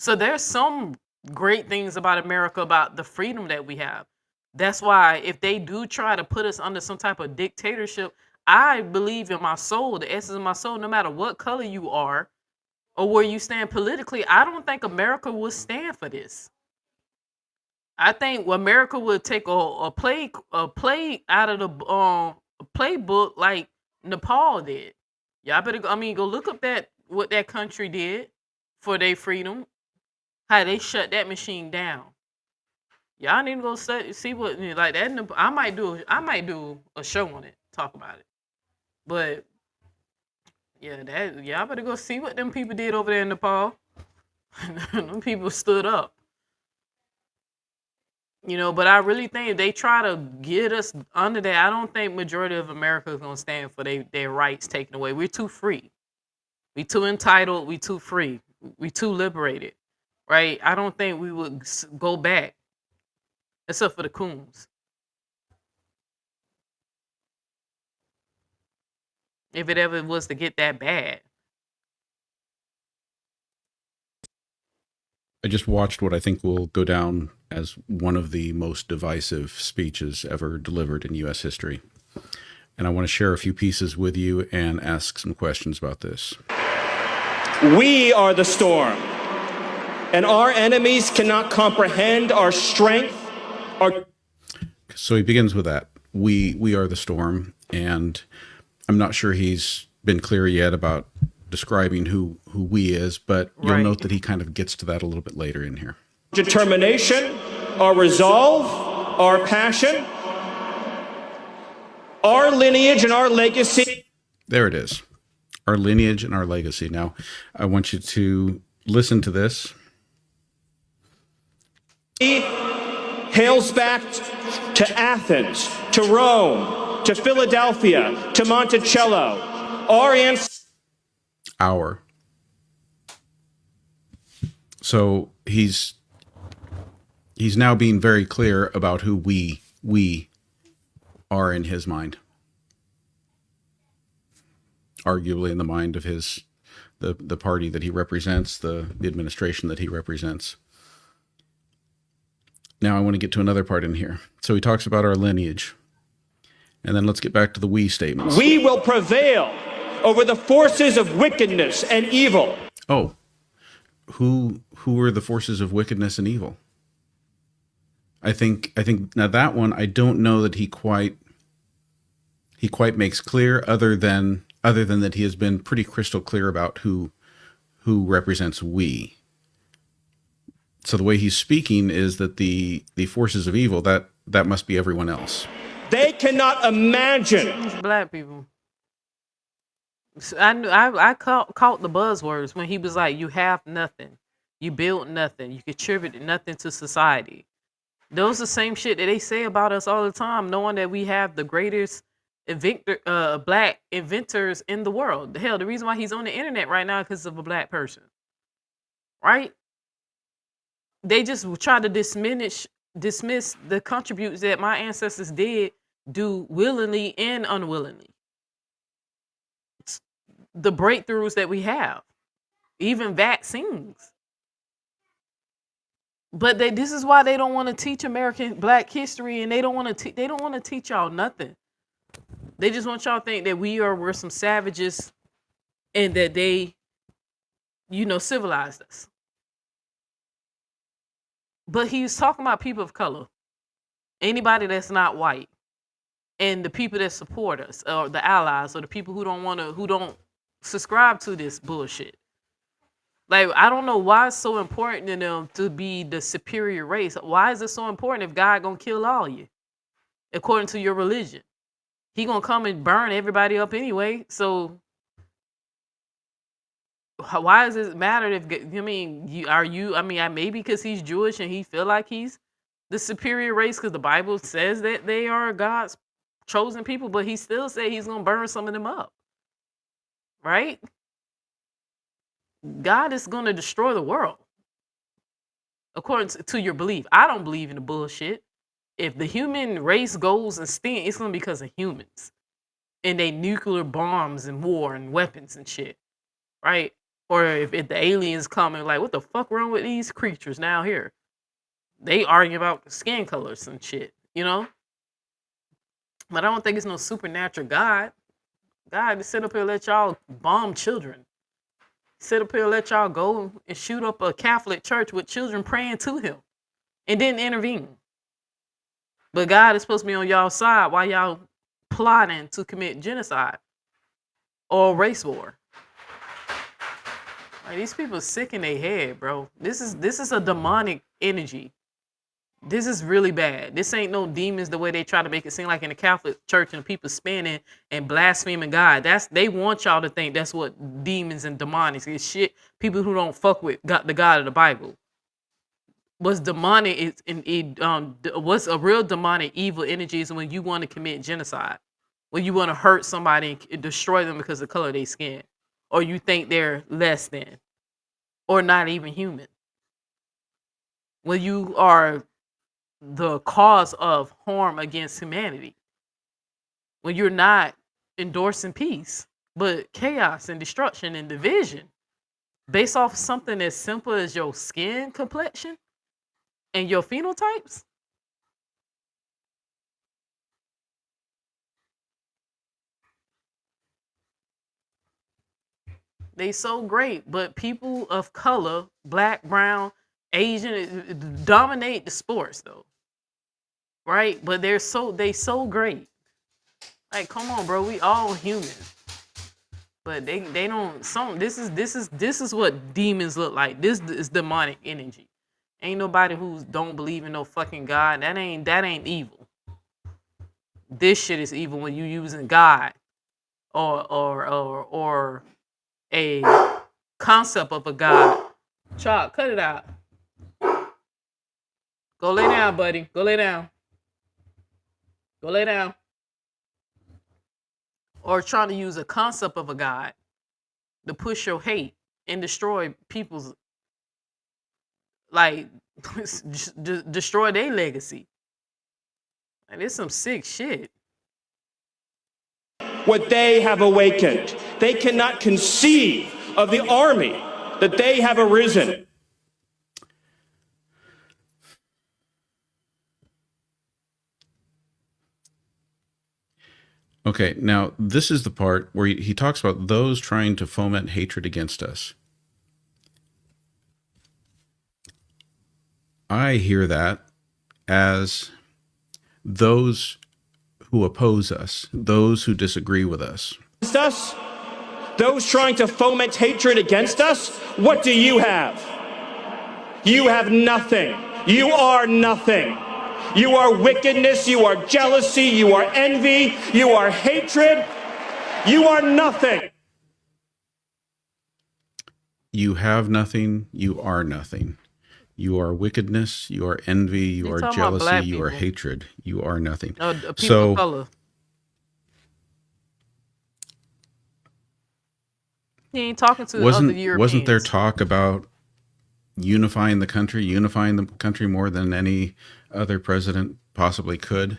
So there's some great things about America, about the freedom that we have. That's why if they do try to put us under some type of dictatorship, I believe in my soul, the essence of my soul, no matter what color you are or where you stand politically, I don't think America would stand for this. I think America would take a play out of the playbook like Nepal did. Y'all better go look up what that country did for their freedom. How they shut that machine down. Y'all need to go see what like that. I might do a show on it, talk about it. But yeah, y'all better go see what them people did over there in Nepal. Them people stood up. But I really think if they try to get us under that, I don't think majority of America is gonna stand for their rights taken away. We're too free. We too entitled. We too free. We too liberated. Right? I don't think we would go back, except for the coons. If it ever was to get that bad. I just watched what I think will go down as one of the most divisive speeches ever delivered in U.S. history. And I want to share a few pieces with you and ask some questions about this. We are the storm. And our enemies cannot comprehend our strength. So he begins with that. We are the storm. And I'm not sure he's been clear yet about describing who we is, but you'll note that he kind of gets to that a little bit later in here. Determination, our resolve, our passion, our lineage and our legacy. There it is. Our lineage and our legacy. Now, I want you to listen to this. He hails back to Athens, to Rome, to Philadelphia, to Monticello. Our ancestors. So he's now being very clear about who we are in his mind. Arguably in the mind of the party that he represents, the administration that he represents. Now I want to get to another part in here. So he talks about our lineage. And then let's get back to the we statements. We will prevail over the forces of wickedness and evil. Oh, who are the forces of wickedness and evil? I think now that one, I don't know that he quite makes clear, other than that he has been pretty crystal clear about who represents we. So the way he's speaking is that the forces of evil, that must be everyone else. They cannot imagine. Black people. I caught the buzzwords when he was like, you have nothing, you build nothing, you contribute nothing to society. Those are the same shit that they say about us all the time, knowing that we have the greatest black inventors in the world. Hell, the reason why he's on the internet right now is because of a black person, right? They just try to dismiss the contributes that my ancestors did do willingly and unwillingly. It's the breakthroughs that we have, even vaccines. But this is why they don't want to teach American Black history, and they don't want to teach y'all nothing. They just want y'all to think that we're some savages, and that they, civilized us. But he's talking about people of color, anybody that's not white, and the people that support us, or the allies, or the people who don't subscribe to this bullshit. Like, I don't know why it's so important to them to be the superior race. Why is it so important if God gonna kill all you, according to your religion? He gonna come and burn everybody up anyway. So why does it matter if, maybe because he's Jewish and he feel like he's the superior race because the Bible says that they are God's chosen people, but he still said he's gonna burn some of them up, right? God is gonna destroy the world according to your belief. I don't believe in the bullshit. If the human race goes extinct, it's gonna be because of humans and they nuclear bombs and war and weapons and shit, right? Or if the aliens come and like, what the fuck wrong with these creatures now here? They argue about skin colors and shit, But I don't think it's no supernatural God. God sit up here and let y'all bomb children. Sit up here and let y'all go and shoot up a Catholic church with children praying to him and didn't intervene. But God is supposed to be on y'all side while y'all plotting to commit genocide or race war. Like, these people are sick in their head, bro. This is a demonic energy. This is really bad. This ain't no demons the way they try to make it seem like in the Catholic Church and people spinning and blaspheming God. They want y'all to think that's what demons and demonics is. Shit, people who don't fuck with the God of the Bible. What's demonic what's a real demonic evil energy is when you want to commit genocide, when you want to hurt somebody and destroy them because of the color of their skin, or you think they're less than, or not even human. When you are the cause of harm against humanity, when you're not endorsing peace, but chaos and destruction and division based off something as simple as your skin complexion and your phenotypes. They so great, but people of color, black, brown, Asian, dominate the sports though, right? But they so great. Like, come on, bro, we all human. But they don't. This is what demons look like. This is demonic energy. Ain't nobody who don't believe in no fucking God. That ain't evil. This shit is evil when you using God or a concept of a God. Chop, cut it out. Go lay down, buddy. Go lay down. Go lay down. Or trying to use a concept of a God to push your hate and destroy people's, like, destroy their legacy. Like, it's some sick shit. What they have awakened. They cannot conceive of the army that they have arisen. Okay, now this is the part where he talks about those trying to foment hatred against us. I hear that as those who oppose us, those who disagree with us. Us, those trying to foment hatred against us, what do you have? You have nothing. You are nothing. You are wickedness, you are jealousy, you are envy, you are hatred. You are nothing. You have nothing, you are nothing. You are wickedness, you are envy, you are jealousy, you are hatred. You are nothing. People of color. He ain't talking to other Europeans. Wasn't there talk about unifying the country more than any other president possibly could?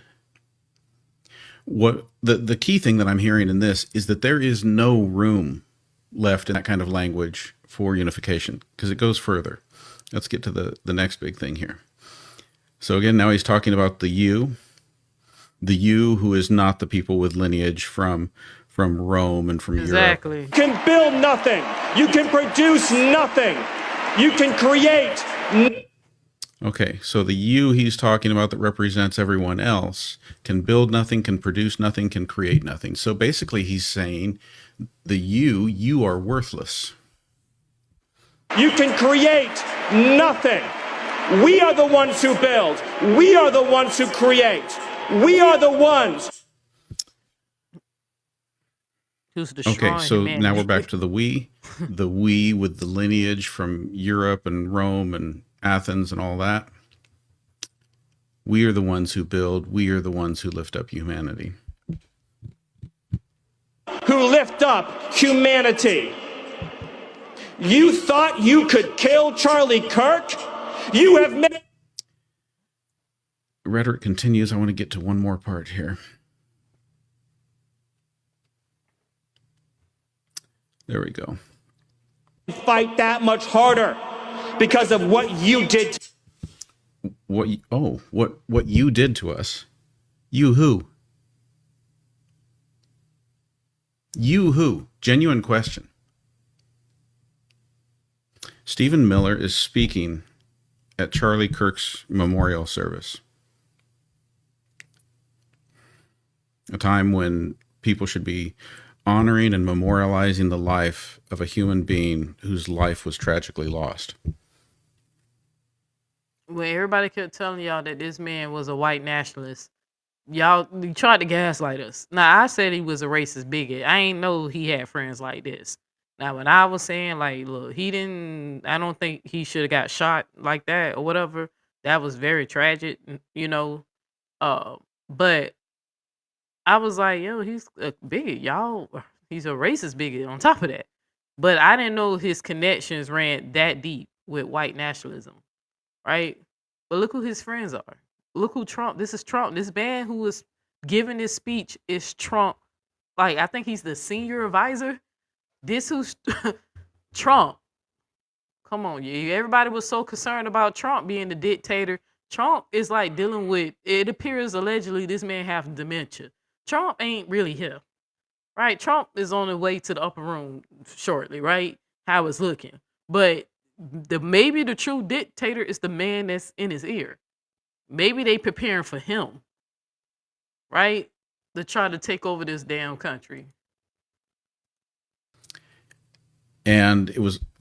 What the key thing that I'm hearing in this is that there is no room left in that kind of language for unification, because it goes further. Let's get to the next big thing here. So again, now he's talking about the you who is not the people with lineage from Rome and from Europe. You can build nothing. You can produce nothing. You can create. Okay, so the you he's talking about that represents everyone else can build nothing, can produce nothing, can create nothing. So basically he's saying the you are worthless. You can create nothing. We are the ones who build. We are the ones who create. We are the ones. Okay, so now we're back to the we with the lineage from Europe and Rome and Athens and all that. We are the ones who build. We are the ones who lift up humanity. Who lift up humanity. You thought you could kill Charlie Kirk? You have made... Rhetoric continues. I want to get to one more part here. There we go. Fight that much harder because of what you did. What you did to us? You who? You who? Genuine question. Stephen Miller is speaking at Charlie Kirk's memorial service. A time when people should be honoring and memorializing the life of a human being whose life was tragically lost. When everybody kept telling y'all that this man was a white nationalist, y'all tried to gaslight us. Now, I said he was a racist bigot. I ain't know he had friends like this. Now, when I was saying, like, look, I don't think he should have got shot like that or whatever. That was very tragic, you know. But I was like, yo, he's a bigot, y'all. He's a racist bigot on top of that. But I didn't know his connections ran that deep with white nationalism, right? But look who his friends are. Look who Trump, this is Trump. This man who was giving this speech is Trump. Like, I think he's the senior advisor. This who's Trump. Come on, everybody was so concerned about Trump being the dictator. Trump is like dealing with, it appears allegedly this man have dementia. Trump ain't really here, right? Trump is on the way to the upper room shortly, right? How it's looking. But maybe the true dictator is the man that's in his ear. Maybe they preparing for him, right? To try to take over this damn country. And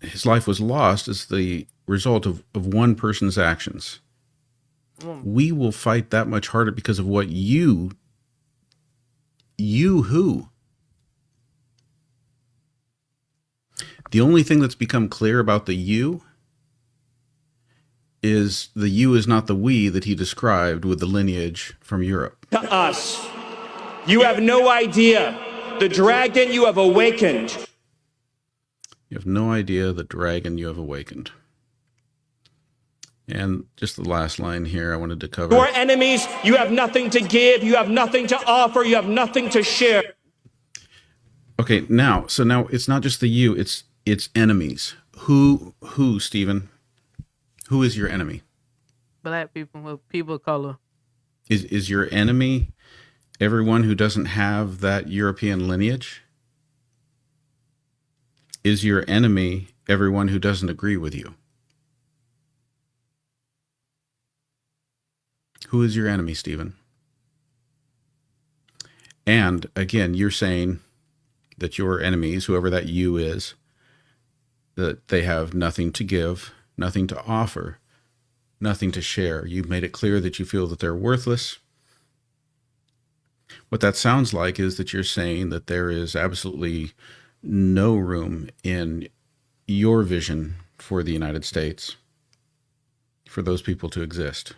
his life was lost as the result of one person's actions. We will fight that much harder because of what you who? The only thing that's become clear about the you is the you is not the we that he described with the lineage from Europe. To us, you have no idea the dragon you have awakened. You have no idea the dragon you have awakened. And just the last line here I wanted to cover. Your enemies, you have nothing to give, you have nothing to offer, you have nothing to share. Okay, now it's not just the you, it's enemies. Who, Stephen? Who is your enemy? Black people, people of color. Is your enemy Everyone who doesn't have that European lineage? Is your enemy everyone who doesn't agree with you? Who is your enemy, Stephen? And again, you're saying that your enemies, whoever that you is, that they have nothing to give, nothing to offer, nothing to share. You've made it clear that you feel that they're worthless. What that sounds like is that you're saying that there is absolutely no room in your vision for the United States for those people to exist.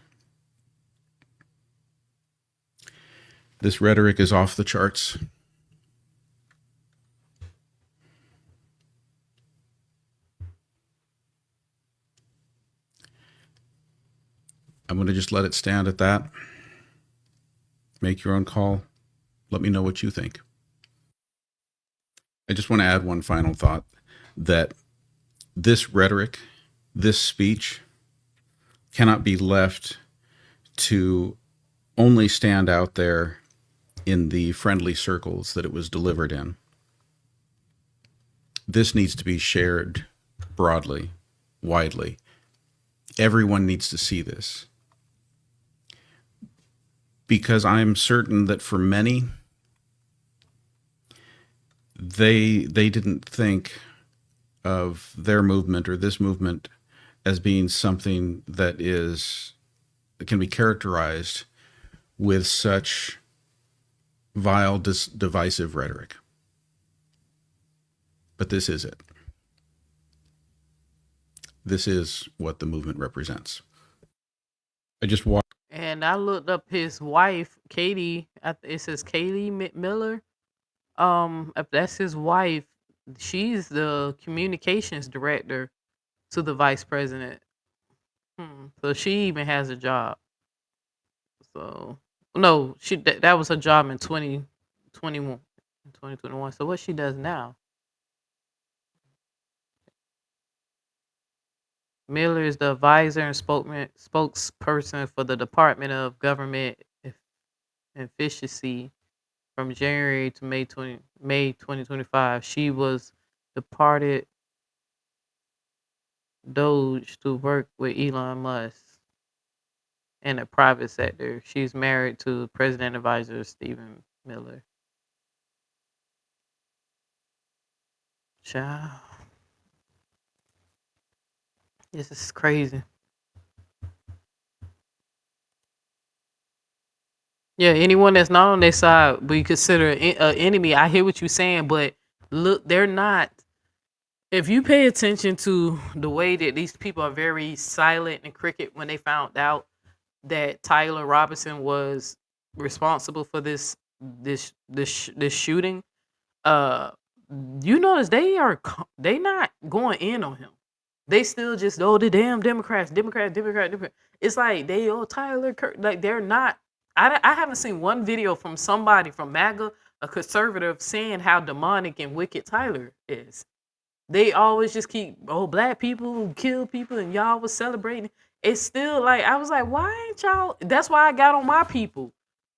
This rhetoric is off the charts. I'm going to just let it stand at that. Make your own call. Let me know what you think. I just want to add one final thought, that this rhetoric, this speech, cannot be left to only stand out there in the friendly circles that it was delivered in. This needs to be shared broadly, widely. Everyone needs to see this. Because I'm certain that for many, they didn't think of their movement or this movement as being something that can be characterized with such vile, divisive rhetoric. But this is it. This is what the movement represents. I just walked. And I looked up his wife, Katie. It says Kaylee Miller. If that's his wife, she's the communications director to the vice president. So she even has a job. So no, that was her job in 2021. So what she does now? Miller is the advisor and spokesperson for the Department of Government Efficiency from January to May 2025. She was departed Doge to work with Elon Musk in the private sector. She's married to President Advisor Stephen Miller. Child. This is crazy. Yeah, anyone that's not on their side, we consider an enemy. I hear what you're saying, but look, they're not. If you pay attention to the way that these people are very silent and cricket when they found out that Tyler Robinson was responsible for this shooting, you notice they not going in on him. They still just the damn Democrats. It's like Tyler Kirk. Like they're not. I haven't seen one video from somebody from MAGA, a conservative, saying how demonic and wicked Tyler is. They always just keep black people who kill people and y'all was celebrating. It's still like I was like, why ain't y'all? That's why I got on my people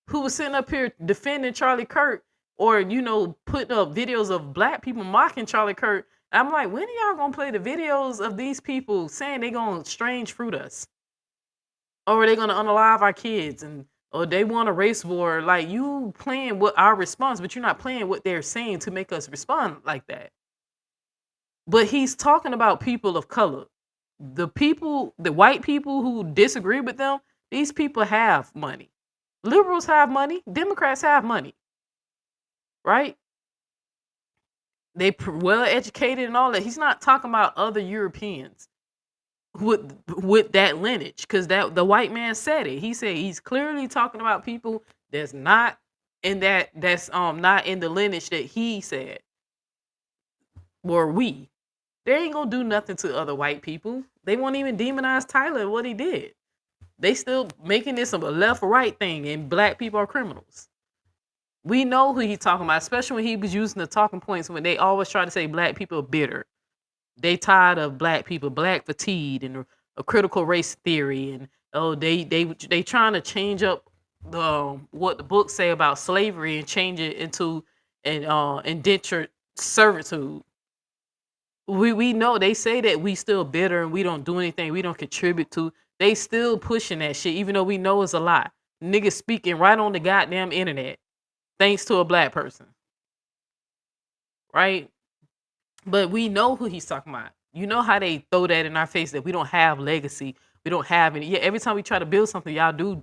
who was sitting up here defending Charlie Kirk or putting up videos of black people mocking Charlie Kirk. I'm like, when are y'all gonna play the videos of these people saying they gonna strange fruit us? Or are they gonna unalive our kids or they want a race war? Like you playing what our response, but you're not playing what they're saying to make us respond like that. But he's talking about people of color. The white people who disagree with them, these people have money. Liberals have money. Democrats have money. Right? They well educated and all that. He's not talking about other Europeans with that lineage, because the white man said it. He said he's clearly talking about people that's not in that's not in the lineage that he said were we. They ain't gonna do nothing to other white people. They won't even demonize Tyler what he did. They still making this a left or right thing, and black people are criminals. We know who he's talking about, especially when he was using the talking points when they always try to say black people are bitter. They tired of black people, black fatigue, and a critical race theory, and they trying to change up what the books say about slavery and change it into an indentured servitude. We know they say that we still bitter and we don't do anything, we don't contribute to. They still pushing that shit, even though we know it's a lie. Niggas speaking right on the goddamn internet, thanks to a black person, right? But we know who he's talking about. You know how they throw that in our face that we don't have legacy, we don't have any. Yeah, every time we try to build something, y'all do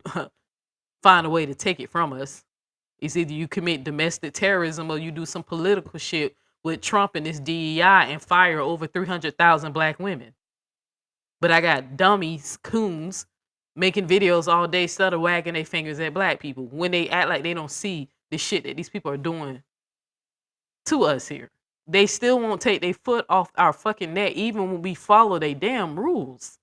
find a way to take it from us. It's either you commit domestic terrorism or you do some political shit with Trump and this DEI and fire over 300,000 black women. But I got dummies, coons, making videos all day, stutter wagging their fingers at black people when they act like they don't see the shit that these people are doing to us here. They still won't take their foot off our fucking neck, even when we follow their damn rules.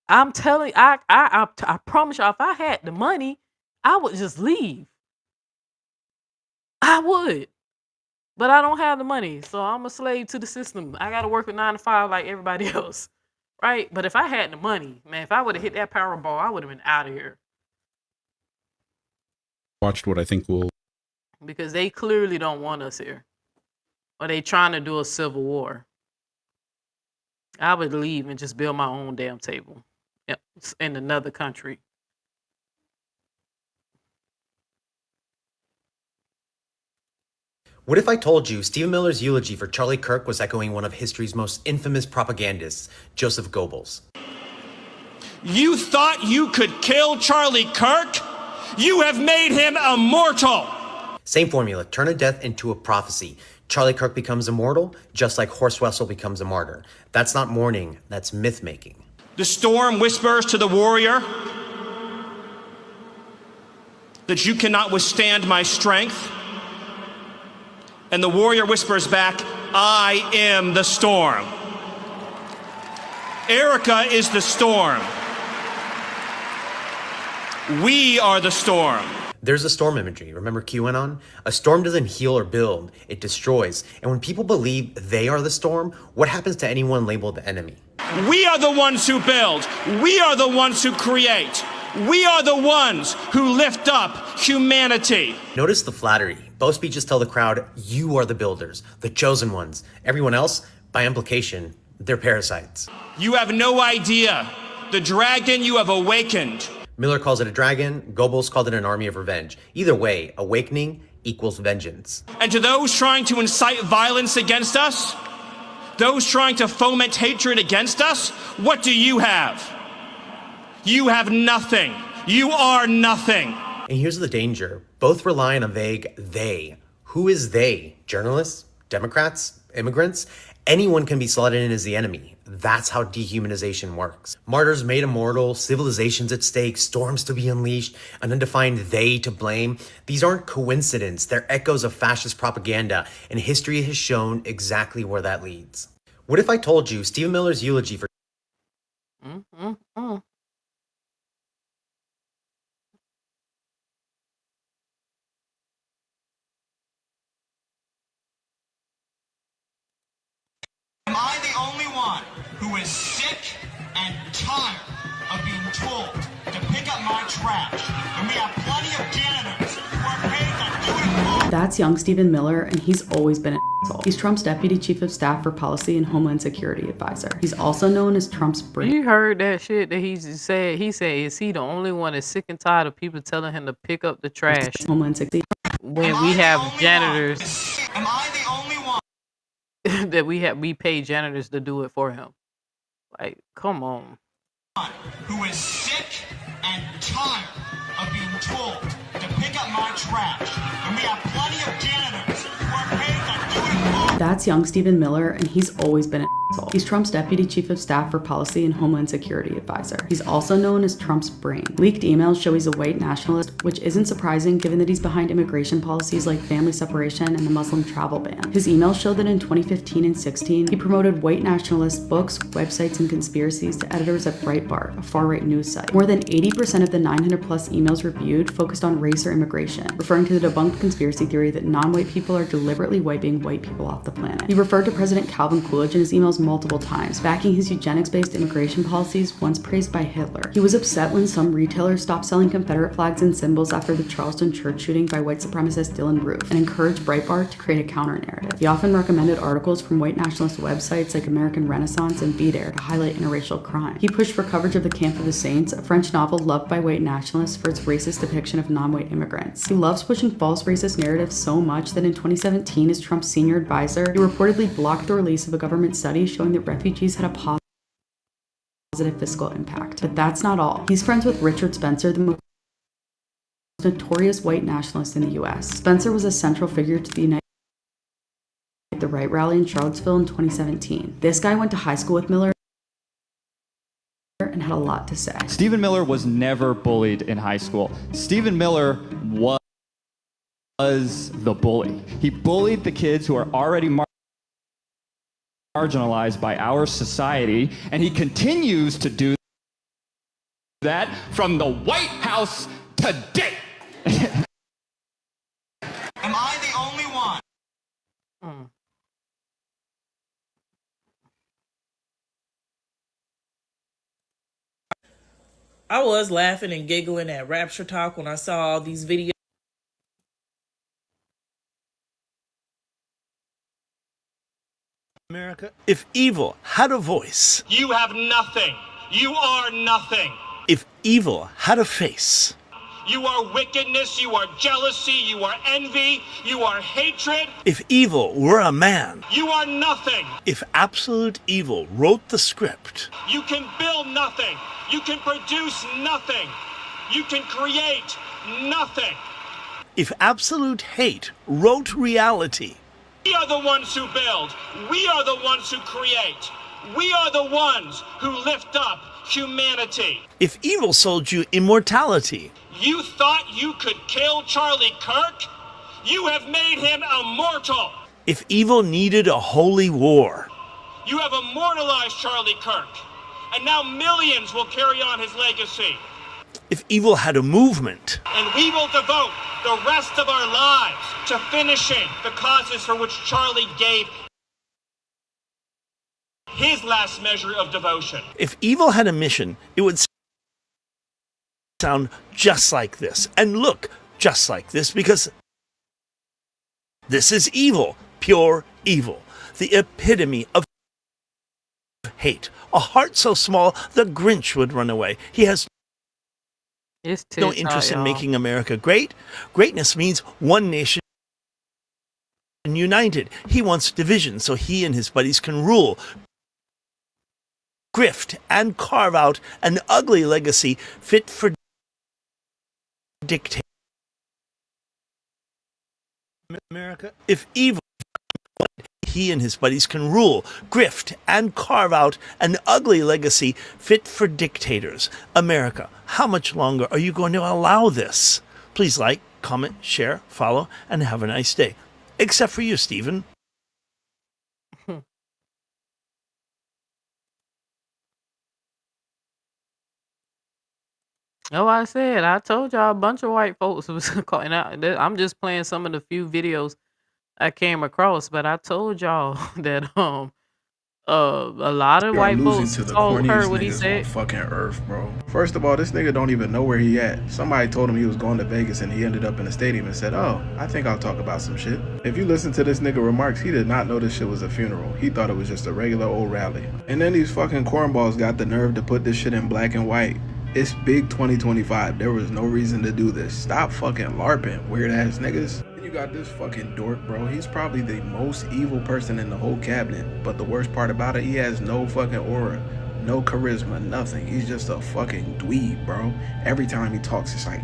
I'm telling, I promise y'all, if I had the money, I would just leave. I would. But I don't have the money, so I'm a slave to the system. I got to work a 9 to 5 like everybody else, right? But if I had the money, man, if I would have hit that Powerball, I would have been out of here. Watched what I think will... Because they clearly don't want us here. Or they trying to do a civil war. I would leave and just build my own damn table. Yep, in another country. What if I told you Stephen Miller's eulogy for Charlie Kirk was echoing one of history's most infamous propagandists, Joseph Goebbels? You thought you could kill Charlie Kirk? You have made him immortal. Same formula, turn a death into a prophecy. Charlie Kirk becomes immortal, just like Horst Wessel becomes a martyr. That's not mourning, that's myth-making. The storm whispers to the warrior that you cannot withstand my strength. And the warrior whispers back, I am the storm. Erica is the storm. We are the storm. There's a storm imagery. Remember QAnon? A storm doesn't heal or build, it destroys. And when people believe they are the storm, what happens to anyone labeled the enemy? We are the ones who build. We are the ones who create. We are the ones who lift up humanity. Notice the flattery. Both speeches tell the crowd, you are the builders, the chosen ones. Everyone else, by implication, they're parasites. You have no idea the dragon you have awakened. Miller calls it a dragon, Goebbels called it an army of revenge. Either way, awakening equals vengeance. And to those trying to incite violence against us, those trying to foment hatred against us, what do you have? You have nothing. You are nothing. And here's the danger. Both rely on a vague they. Who is they? Journalists? Democrats? Immigrants? Anyone can be slotted in as the enemy. That's how dehumanization works. Martyrs made immortal, civilizations at stake, storms to be unleashed, an undefined they to blame. These aren't coincidence. They're echoes of fascist propaganda, and history has shown exactly where that leads. What if I told you Stephen Miller's eulogy for... Am I the only one who is sick and tired of being told to pick up my trash? And we have plenty of janitors who are paid to do it all. That's young Stephen Miller, and he's always been an asshole. He's Trump's Deputy Chief of Staff for Policy and Homeland Security Advisor. He's also known as Trump's brain. You heard that shit that he said? He said, is he the only one that's sick and tired of people telling him to pick up the trash? Homeland Security. When we have janitors. Am I the only one? that we pay janitors to do it for him. Like, come on. Who is sick and tired of being told to pick up my trash. And we have plenty of janitors who are paid to do it all. That's young Stephen Miller, and he's always been an asshole. He's Trump's Deputy Chief of Staff for Policy and Homeland Security Advisor. He's also known as Trump's brain. Leaked emails show he's a white nationalist, which isn't surprising given that he's behind immigration policies like family separation and the Muslim travel ban. His emails show that in 2015 and 16, he promoted white nationalist books, websites, and conspiracies to editors at Breitbart, a far-right news site. More than 80% of the 900 plus emails reviewed focused on race or immigration, referring to the debunked conspiracy theory that non-white people are deliberately wiping white people off the the planet. He referred to President Calvin Coolidge in his emails multiple times, backing his eugenics-based immigration policies once praised by Hitler. He was upset when some retailers stopped selling Confederate flags and symbols after the Charleston church shooting by white supremacist Dylann Roof, and encouraged Breitbart to create a counter-narrative. He often recommended articles from white nationalist websites like American Renaissance and VDare to highlight interracial crime. He pushed for coverage of The Camp of the Saints, a French novel loved by white nationalists for its racist depiction of non-white immigrants. He loves pushing false racist narratives so much that in 2017, as Trump's senior advisor, he reportedly blocked the release of a government study showing that refugees had a positive fiscal impact. But that's not all. He's friends with Richard Spencer, the most notorious white nationalist in the US. Spencer was a central figure to the Right rally in Charlottesville in 2017. This guy went to high school with Miller and had a lot to say. Stephen Miller was never bullied in high school. Stephen Miller was the bully. He bullied the kids who are already marginalized by our society, and he continues to do that from the White House today. Am I the only one? I was laughing and giggling at Rapture Talk when I saw all these videos. America, if evil had a voice, You have nothing. You are nothing. if evil had a face, You are wickedness, you are jealousy, you are envy, you are hatred. if evil were a man, You are nothing. if absolute evil wrote the script, You can build nothing. You can produce nothing. You can create nothing. if absolute hate wrote reality, We are the ones who build. We are the ones who create. We are the ones who lift up humanity. if evil sold you immortality, You thought you could kill Charlie Kirk? You have made him immortal. if evil needed a holy war, You have immortalized Charlie Kirk. And now millions will carry on his legacy. if evil had a movement, And we will devote the rest of our lives to finishing the causes for which Charlie gave his last measure of devotion. if evil had a mission, it would sound just like this and look just like this, because this is evil, pure evil, the epitome of hate. A heart so small the Grinch would run away. He has no interest in making America great. Greatness means one nation united. He wants division so he and his buddies can rule, grift, and carve out an ugly legacy fit for dictate. America, if evil, he and his buddies can rule, grift, and carve out an ugly legacy fit for dictators. America, how much longer are you going to allow this? Please like, comment, share, follow, and have a nice day. Except for you, Stephen. Oh, I said, I told y'all a bunch of white folks was calling out. I'm just playing some of the few videos I came across, but I told y'all that a lot of You're white losing folks to the told her corniest what he niggas on said. fucking earth, bro. First of all, this nigga don't even know where he at. Somebody told him he was going to Vegas and he ended up in the stadium and said, oh, I think I'll talk about some shit. If you listen to this nigga remarks, he did not know this shit was a funeral. He thought it was just a regular old rally. And then these fucking cornballs got the nerve to put this shit in black and white. It's big 2025. There was no reason to do this. Stop fucking LARPing, weird ass niggas. You got this fucking dork, bro. He's probably the most evil person in the whole cabinet. But the worst part about it, he has no fucking aura, no charisma, nothing. He's just a fucking dweeb, bro. Every time he talks, it's like,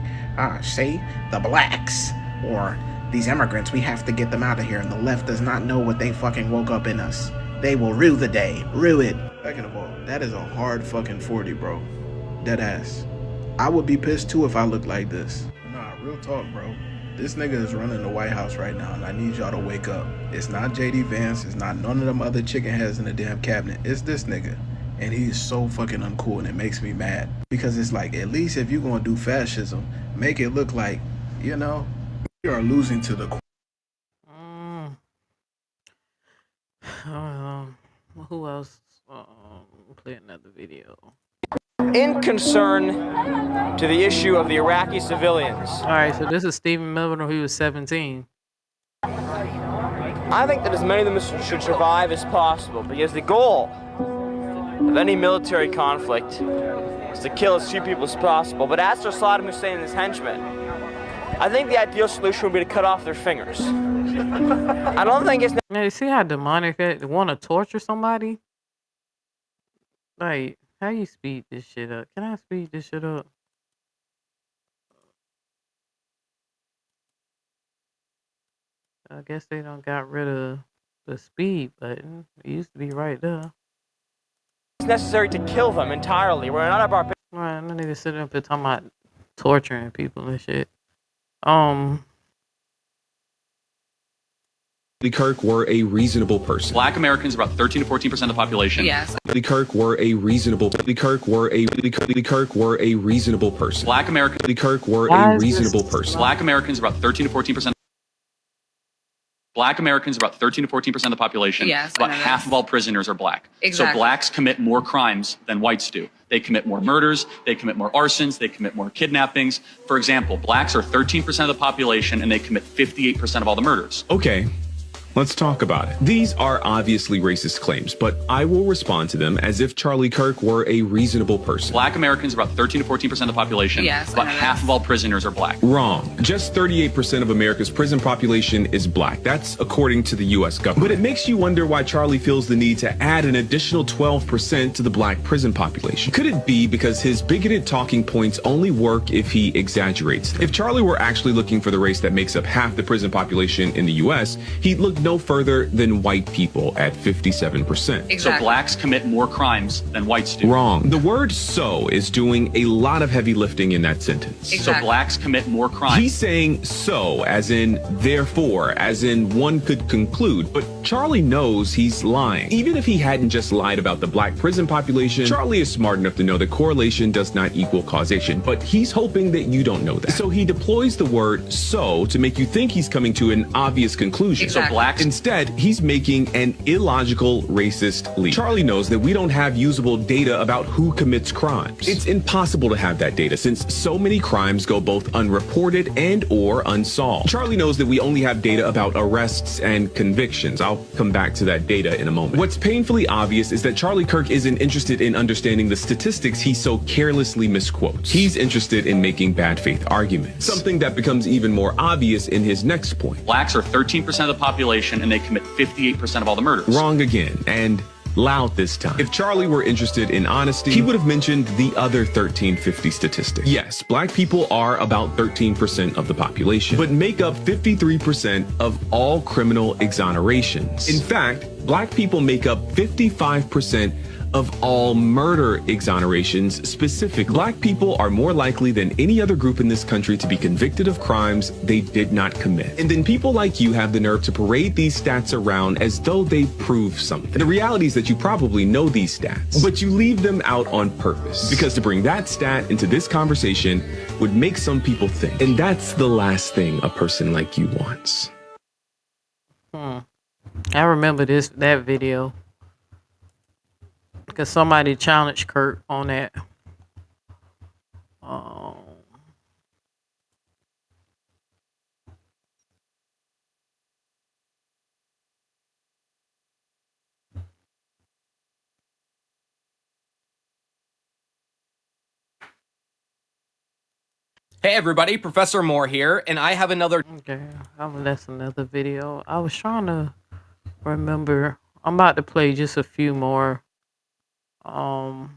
see, the blacks, or these immigrants, we have to get them out of here. And the left does not know what they fucking woke up in us. They will rue the day. Rue it. Second of all, that is a hard fucking 40, bro. Dead ass. I would be pissed too if I looked like this. Nah, real talk, bro. This nigga is running the White House right now, and I need y'all to wake up. It's not JD Vance. It's not none of them other chicken heads in the damn cabinet. It's this nigga. And he's so fucking uncool, and it makes me mad. Because it's like, at least if you're gonna do fascism, make it look like, you know, you are losing to the... Who else? Play another video. In concern to the issue of the Iraqi civilians. All right, so this is Stephen Miller when he was 17. I think that as many of them should survive as possible, because the goal of any military conflict is to kill as few people as possible. But as for Saddam Hussein and his henchmen, I think the ideal solution would be to cut off their fingers. I don't think it's... Yeah, you see how demonic it? They want to torture somebody? Like, how you speed this shit up? Can I speed this shit up? I guess they don't got rid of the speed button. It used to be right there. It's necessary to kill them entirely. We're not about... Right, and then they just sitting up there talking about torturing people and shit. Charlie Kirk were a reasonable person. Black Americans are about 13 to 14% of the population. Yes. Charlie Kirk were a reasonable. Kirk were a reasonable person. Black Americans. Kirk were a reasonable person. Black Americans are about 13 to 14%. Black Americans are about 13 to 14% of the population. Yes, about half of all prisoners are black. Exactly. So blacks commit more crimes than whites do. They commit more murders, they commit more arsons, they commit more kidnappings. For example, blacks are 13% of the population and they commit 58% of all the murders. Okay. Let's talk about it. These are obviously racist claims, but I will respond to them as if Charlie Kirk were a reasonable person. Black Americans are about 13 to 14% of the population. Yes, about half of all prisoners are black. Wrong. Just 38% of America's prison population is black. That's according to the U.S. government. But it makes you wonder why Charlie feels the need to add an additional 12% to the black prison population. Could it be because his bigoted talking points only work if he exaggerates them? If Charlie were actually looking for the race that makes up half the prison population in the U.S., he'd look no further than white people at 57%. Exactly. So blacks commit more crimes than whites do. Wrong. The word "so" is doing a lot of heavy lifting in that sentence. Exactly. So blacks commit more crimes. He's saying "so" as in therefore, as in one could conclude, but Charlie knows he's lying. Even if he hadn't just lied about the black prison population, Charlie is smart enough to know that correlation does not equal causation, but he's hoping that you don't know that. So he deploys the word "so" to make you think he's coming to an obvious conclusion. Exactly. So blacks... Instead, he's making an illogical, racist leap. Charlie knows that we don't have usable data about who commits crimes. It's impossible to have that data since so many crimes go both unreported and or unsolved. Charlie knows that we only have data about arrests and convictions. I'll come back to that data in a moment. What's painfully obvious is that Charlie Kirk isn't interested in understanding the statistics he so carelessly misquotes. He's interested in making bad faith arguments. Something that becomes even more obvious in his next point. Blacks are 13% of the population and they commit 58% of all the murders. Wrong again, and loud this time. If Charlie were interested in honesty, he would have mentioned the other 1350 statistic. Yes, black people are about 13% of the population, but make up 53% of all criminal exonerations. In fact, black people make up 55% of all murder exonerations specifically. Black people are more likely than any other group in this country to be convicted of crimes they did not commit. And then people like you have the nerve to parade these stats around as though they prove something. The reality is that you probably know these stats, but you leave them out on purpose because to bring that stat into this conversation would make some people think. And that's the last thing a person like you wants. I remember that video. Because somebody challenged Kurt on that. Hey everybody, Professor Moore here, and I have another... Okay, that's another video. I was trying to remember. I'm about to play just a few more. While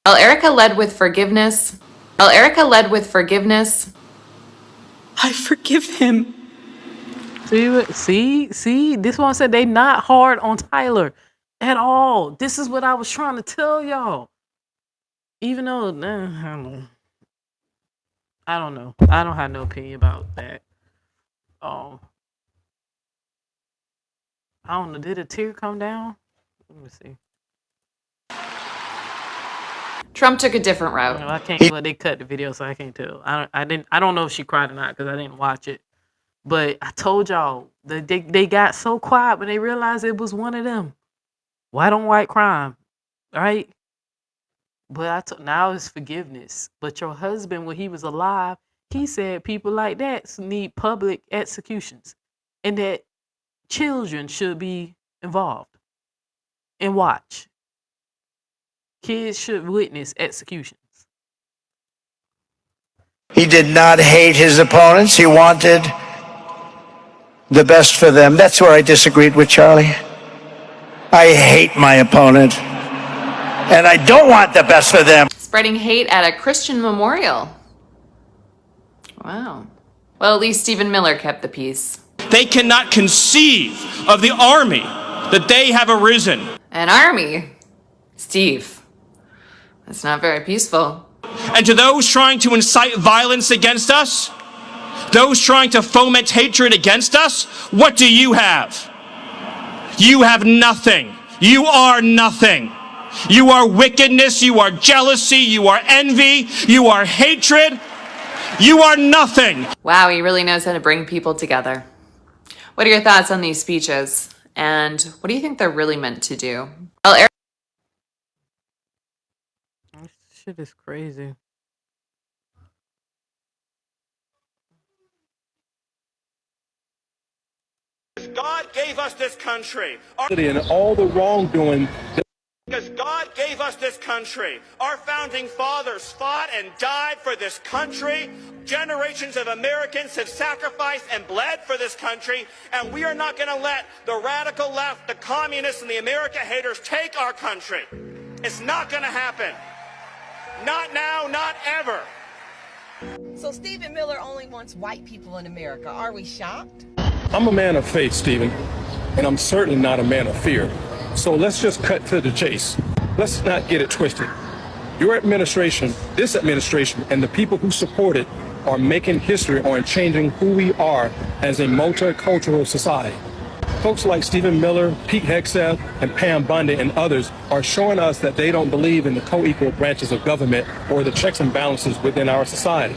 Erica led with forgiveness, I forgive him. See, this one said they not hard on Tyler at all. This is what I was trying to tell y'all. Even though, I don't know. I don't have no opinion about that. I don't know. Did a tear come down? Let me see. Trump took a different route. Well, I can't. Well, they cut the video, so I can't tell. I don't know if she cried or not because I didn't watch it. But I told y'all they got so quiet when they realized it was one of them. White on white crime, right? But now it's forgiveness. But your husband, when he was alive, he said people like that need public executions, and that children should be involved and watch. Kids should witness executions. He did not hate his opponents. He wanted the best for them. That's where I disagreed with Charlie. I hate my opponent, and I don't want the best for them. Spreading hate at a Christian memorial. Wow. Well, at least Stephen Miller kept the peace. They cannot conceive of the army that they have arisen. An army? Steve, that's not very peaceful. And to those trying to incite violence against us, those trying to foment hatred against us, what do you have? You have nothing. You are nothing. You are wickedness, you are jealousy, you are envy, you are hatred. You are nothing. Wow, he really knows how to bring people together. What are your thoughts on these speeches? And what do you think they're really meant to do? Well, Eric. This shit is crazy. God gave us this country. And all the wrongdoing. Because God gave us this country. Our founding fathers fought and died for this country. Generations of Americans have sacrificed and bled for this country. And we are not going to let the radical left, the communists, and the America haters take our country. It's not going to happen. Not now, not ever. So Stephen Miller only wants white people in America. Are we shocked? I'm a man of faith, Stephen, and I'm certainly not a man of fear. So let's just cut to the chase. Let's not get it twisted. Your administration, this administration, and the people who support it are making history on changing who we are as a multicultural society. Folks like Stephen Miller, Pete Hegseth, and Pam Bondi and others are showing us that they don't believe in the co-equal branches of government or the checks and balances within our society.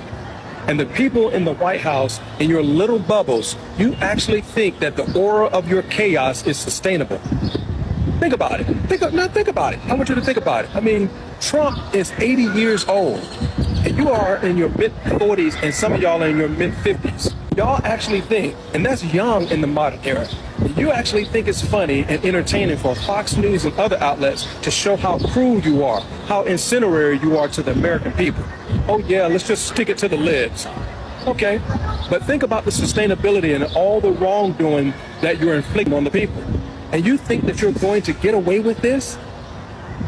And the people in the White House, in your little bubbles, you actually think that the aura of your chaos is sustainable. Think about it. Think about it. I want you to think about it. I mean, Trump is 80 years old, and you are in your mid-40s, and some of y'all are in your mid-50s. Y'all actually think, and that's young in the modern era, you actually think it's funny and entertaining for Fox News and other outlets to show how cruel you are, how incendiary you are to the American people. Oh yeah, let's just stick it to the libs. Okay, but think about the sustainability and all the wrongdoing that you're inflicting on the people. And you think that you're going to get away with this?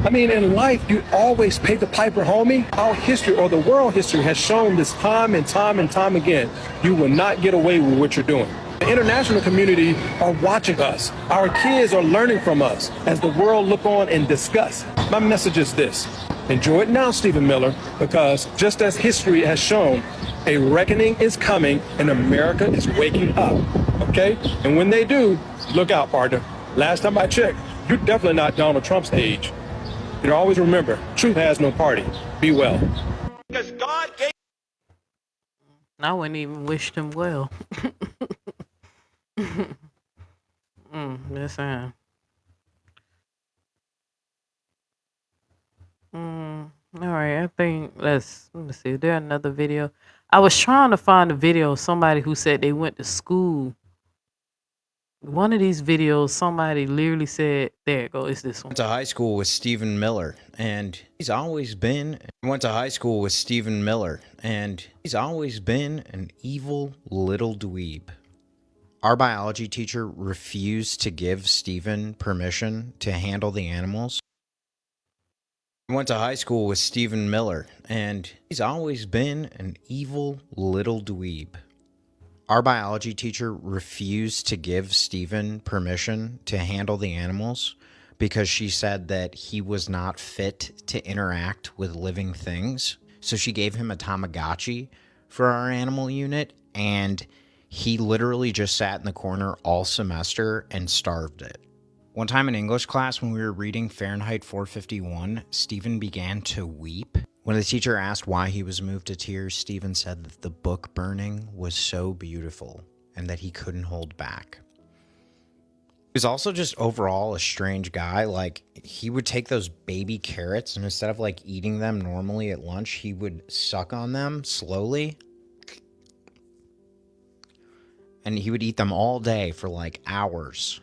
I mean, in life, you always pay the piper, homie. Our history, or the world history, has shown this time and time and time again. You will not get away with what you're doing. The international community are watching us. Our kids are learning from us as the world look on in disgust. My message is this. Enjoy it now, Stephen Miller, because just as history has shown, a reckoning is coming and America is waking up, okay? And when they do, look out, partner. Last time I checked, you're definitely not Donald Trump's age. You know, always remember, truth has no party. Be well. Because God gave. I wouldn't even wish them well. Listen. All right, I think let me see. Is there another video? I was trying to find a video of somebody who said they went to school. One of these videos, somebody literally said, there it goes, it's this one. Went to high school with Stephen Miller, and he's always been an evil little dweeb. Our biology teacher refused to give Stephen permission to handle the animals. Went to high school with Stephen Miller, and he's always been an evil little dweeb. Our biology teacher refused to give Stephen permission to handle the animals because she said that he was not fit to interact with living things. So she gave him a Tamagotchi for our animal unit, and he literally just sat in the corner all semester and starved it. One time in English class, when we were reading Fahrenheit 451, Stephen began to weep. When the teacher asked why he was moved to tears, Stephen said that the book burning was so beautiful and that he couldn't hold back. He was also just overall a strange guy. Like, he would take those baby carrots and instead of like eating them normally at lunch, he would suck on them slowly. And he would eat them all day for like hours.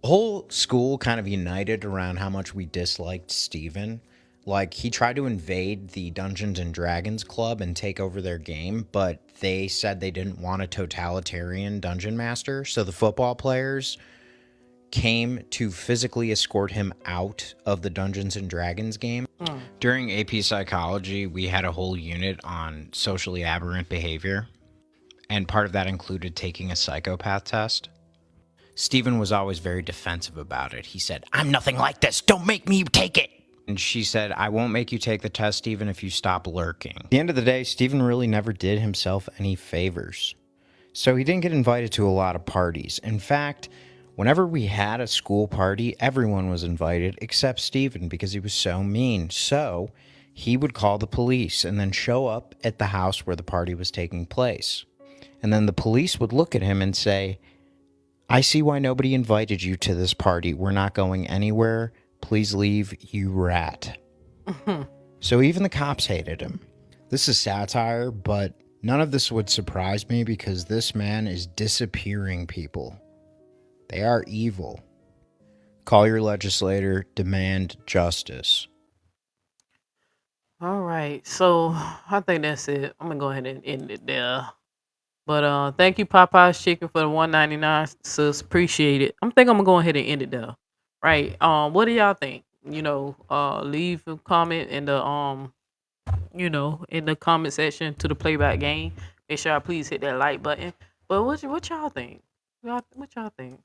The whole school kind of united around how much we disliked Stephen. Like, he tried to invade the Dungeons and Dragons club and take over their game, but they said they didn't want a totalitarian dungeon master. So the football players came to physically escort him out of the Dungeons and Dragons game. During AP Psychology, we had a whole unit on socially aberrant behavior, and part of that included taking a psychopath test. Stephen was always very defensive about it. He said, "I'm nothing like this. Don't make me take it." And she said, "I won't make you take the test, Stephen, if you stop lurking." At the end of the day, Stephen really never did himself any favors. So he didn't get invited to a lot of parties. In fact, whenever we had a school party, everyone was invited except Stephen because he was so mean. So he would call the police and then show up at the house where the party was taking place. And then the police would look at him and say, "I see why nobody invited you to this party. We're not going anywhere. Please leave, you rat." So even the cops hated him. This is satire, but none of this would surprise me because this man is disappearing people. They are evil. Call your legislator, demand justice. All right, so I think that's it. I'm gonna go ahead and end it there. But thank you, Popeye's Chicken, for the $1.99, sis. Appreciate it. I'm gonna go ahead and end it there. Right. What do y'all think? Leave a comment in the in the comment section to the playback game. Make sure y'all please hit that like button. But what y'all think? What y'all think?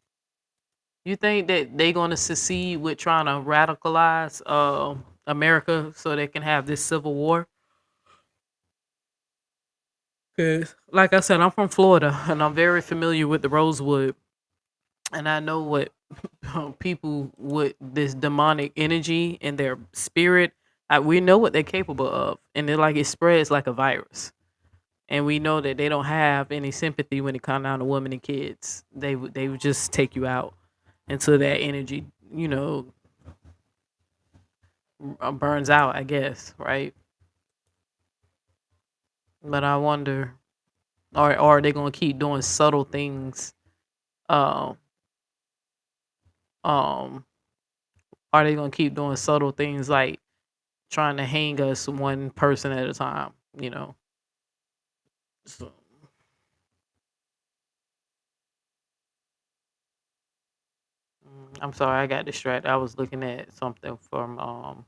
You think that they gonna succeed with trying to radicalize America so they can have this civil war? Cause like I said, I'm from Florida and I'm very familiar with the Rosewood, and I know what people with this demonic energy and their spirit. We know what they're capable of, and it spreads like a virus. And we know that they don't have any sympathy when it comes down to women and kids. They would just take you out until that energy, burns out, I guess, right? But I wonder, or are they gonna keep doing subtle things? Are they gonna keep doing subtle things like trying to hang us one person at a time? So, I'm sorry, I got distracted. I was looking at something from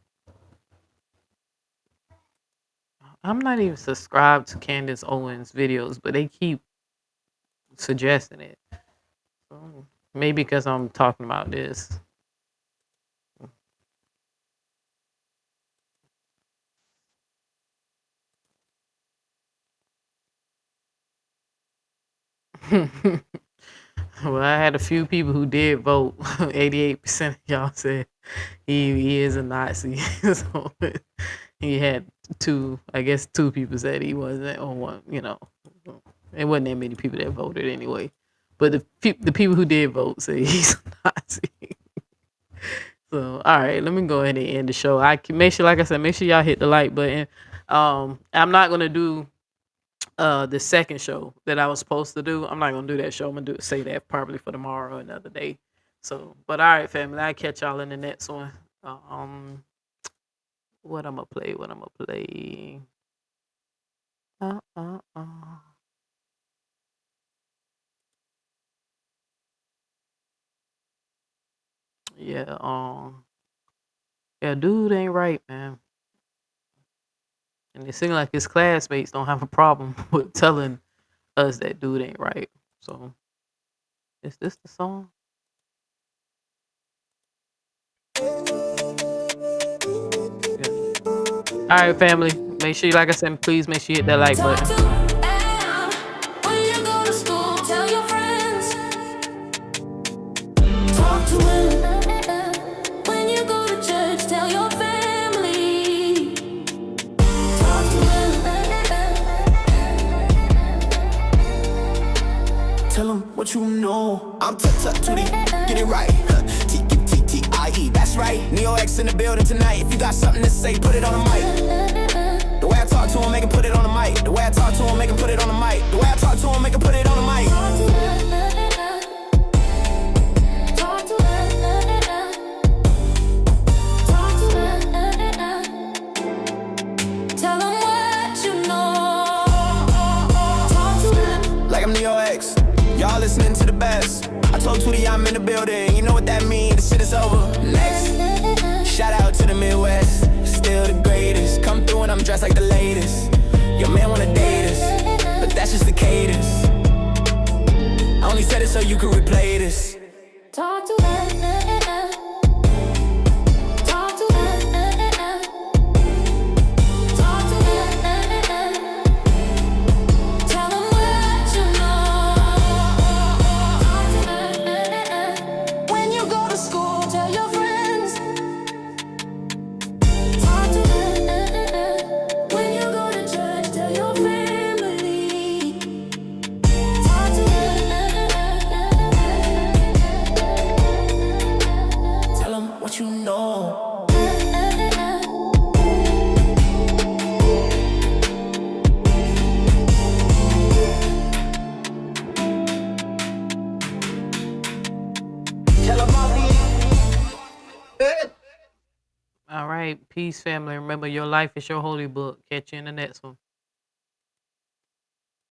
I'm not even subscribed to Candace Owens videos, but they keep suggesting it. So maybe because I'm talking about this. Well, I had a few people who did vote. 88% of y'all said he is a Nazi. So he had two people said he wasn't, or one, it wasn't that many people that voted anyway. But the people who did vote say he's a Nazi. So, all right, let me go ahead and end the show. Make sure y'all hit the like button. I'm not gonna do the second show that I was supposed to do. I'm not gonna do that show. I'm gonna say that probably for tomorrow or another day. So, but all right, family, I'll catch y'all in the next one. What I'm gonna play? Yeah, dude ain't right, man. And it seems like his classmates don't have a problem with telling us that dude ain't right. So, is this the song? All right, family. Make sure, like I said, please make sure you hit that like button. When you go to school, tell your friends. Talk to him. what you know. I'm Tootie, get it right. T-T-T-I-E, that's right. Neo X in the building tonight. If you got something to say, put it on the mic. The way I talk to him, make him put it on the mic. The way I talk to him, make him put it on the mic. The way I talk to him, make him put it on the mic. Tell 'em what you know. Like I'm Neo X, y'all listening to the best. I told Tootie I'm in the building, you know what that means, the shit is over. Next, shout out to the Midwest, still the greatest. Come through and I'm dressed like the latest. Your man wanna date us, but that's just the cadence. I only said it so you could replay this. Talk to them. Talk to them. Talk to them. Tell 'em what you know. Talk to them. When you go to school, tell your friends. Talk to them. When you go to church, tell your family. Talk to them. Tell them what you know. All right. Peace, family. Remember, your life is your holy book. Catch you in the next one.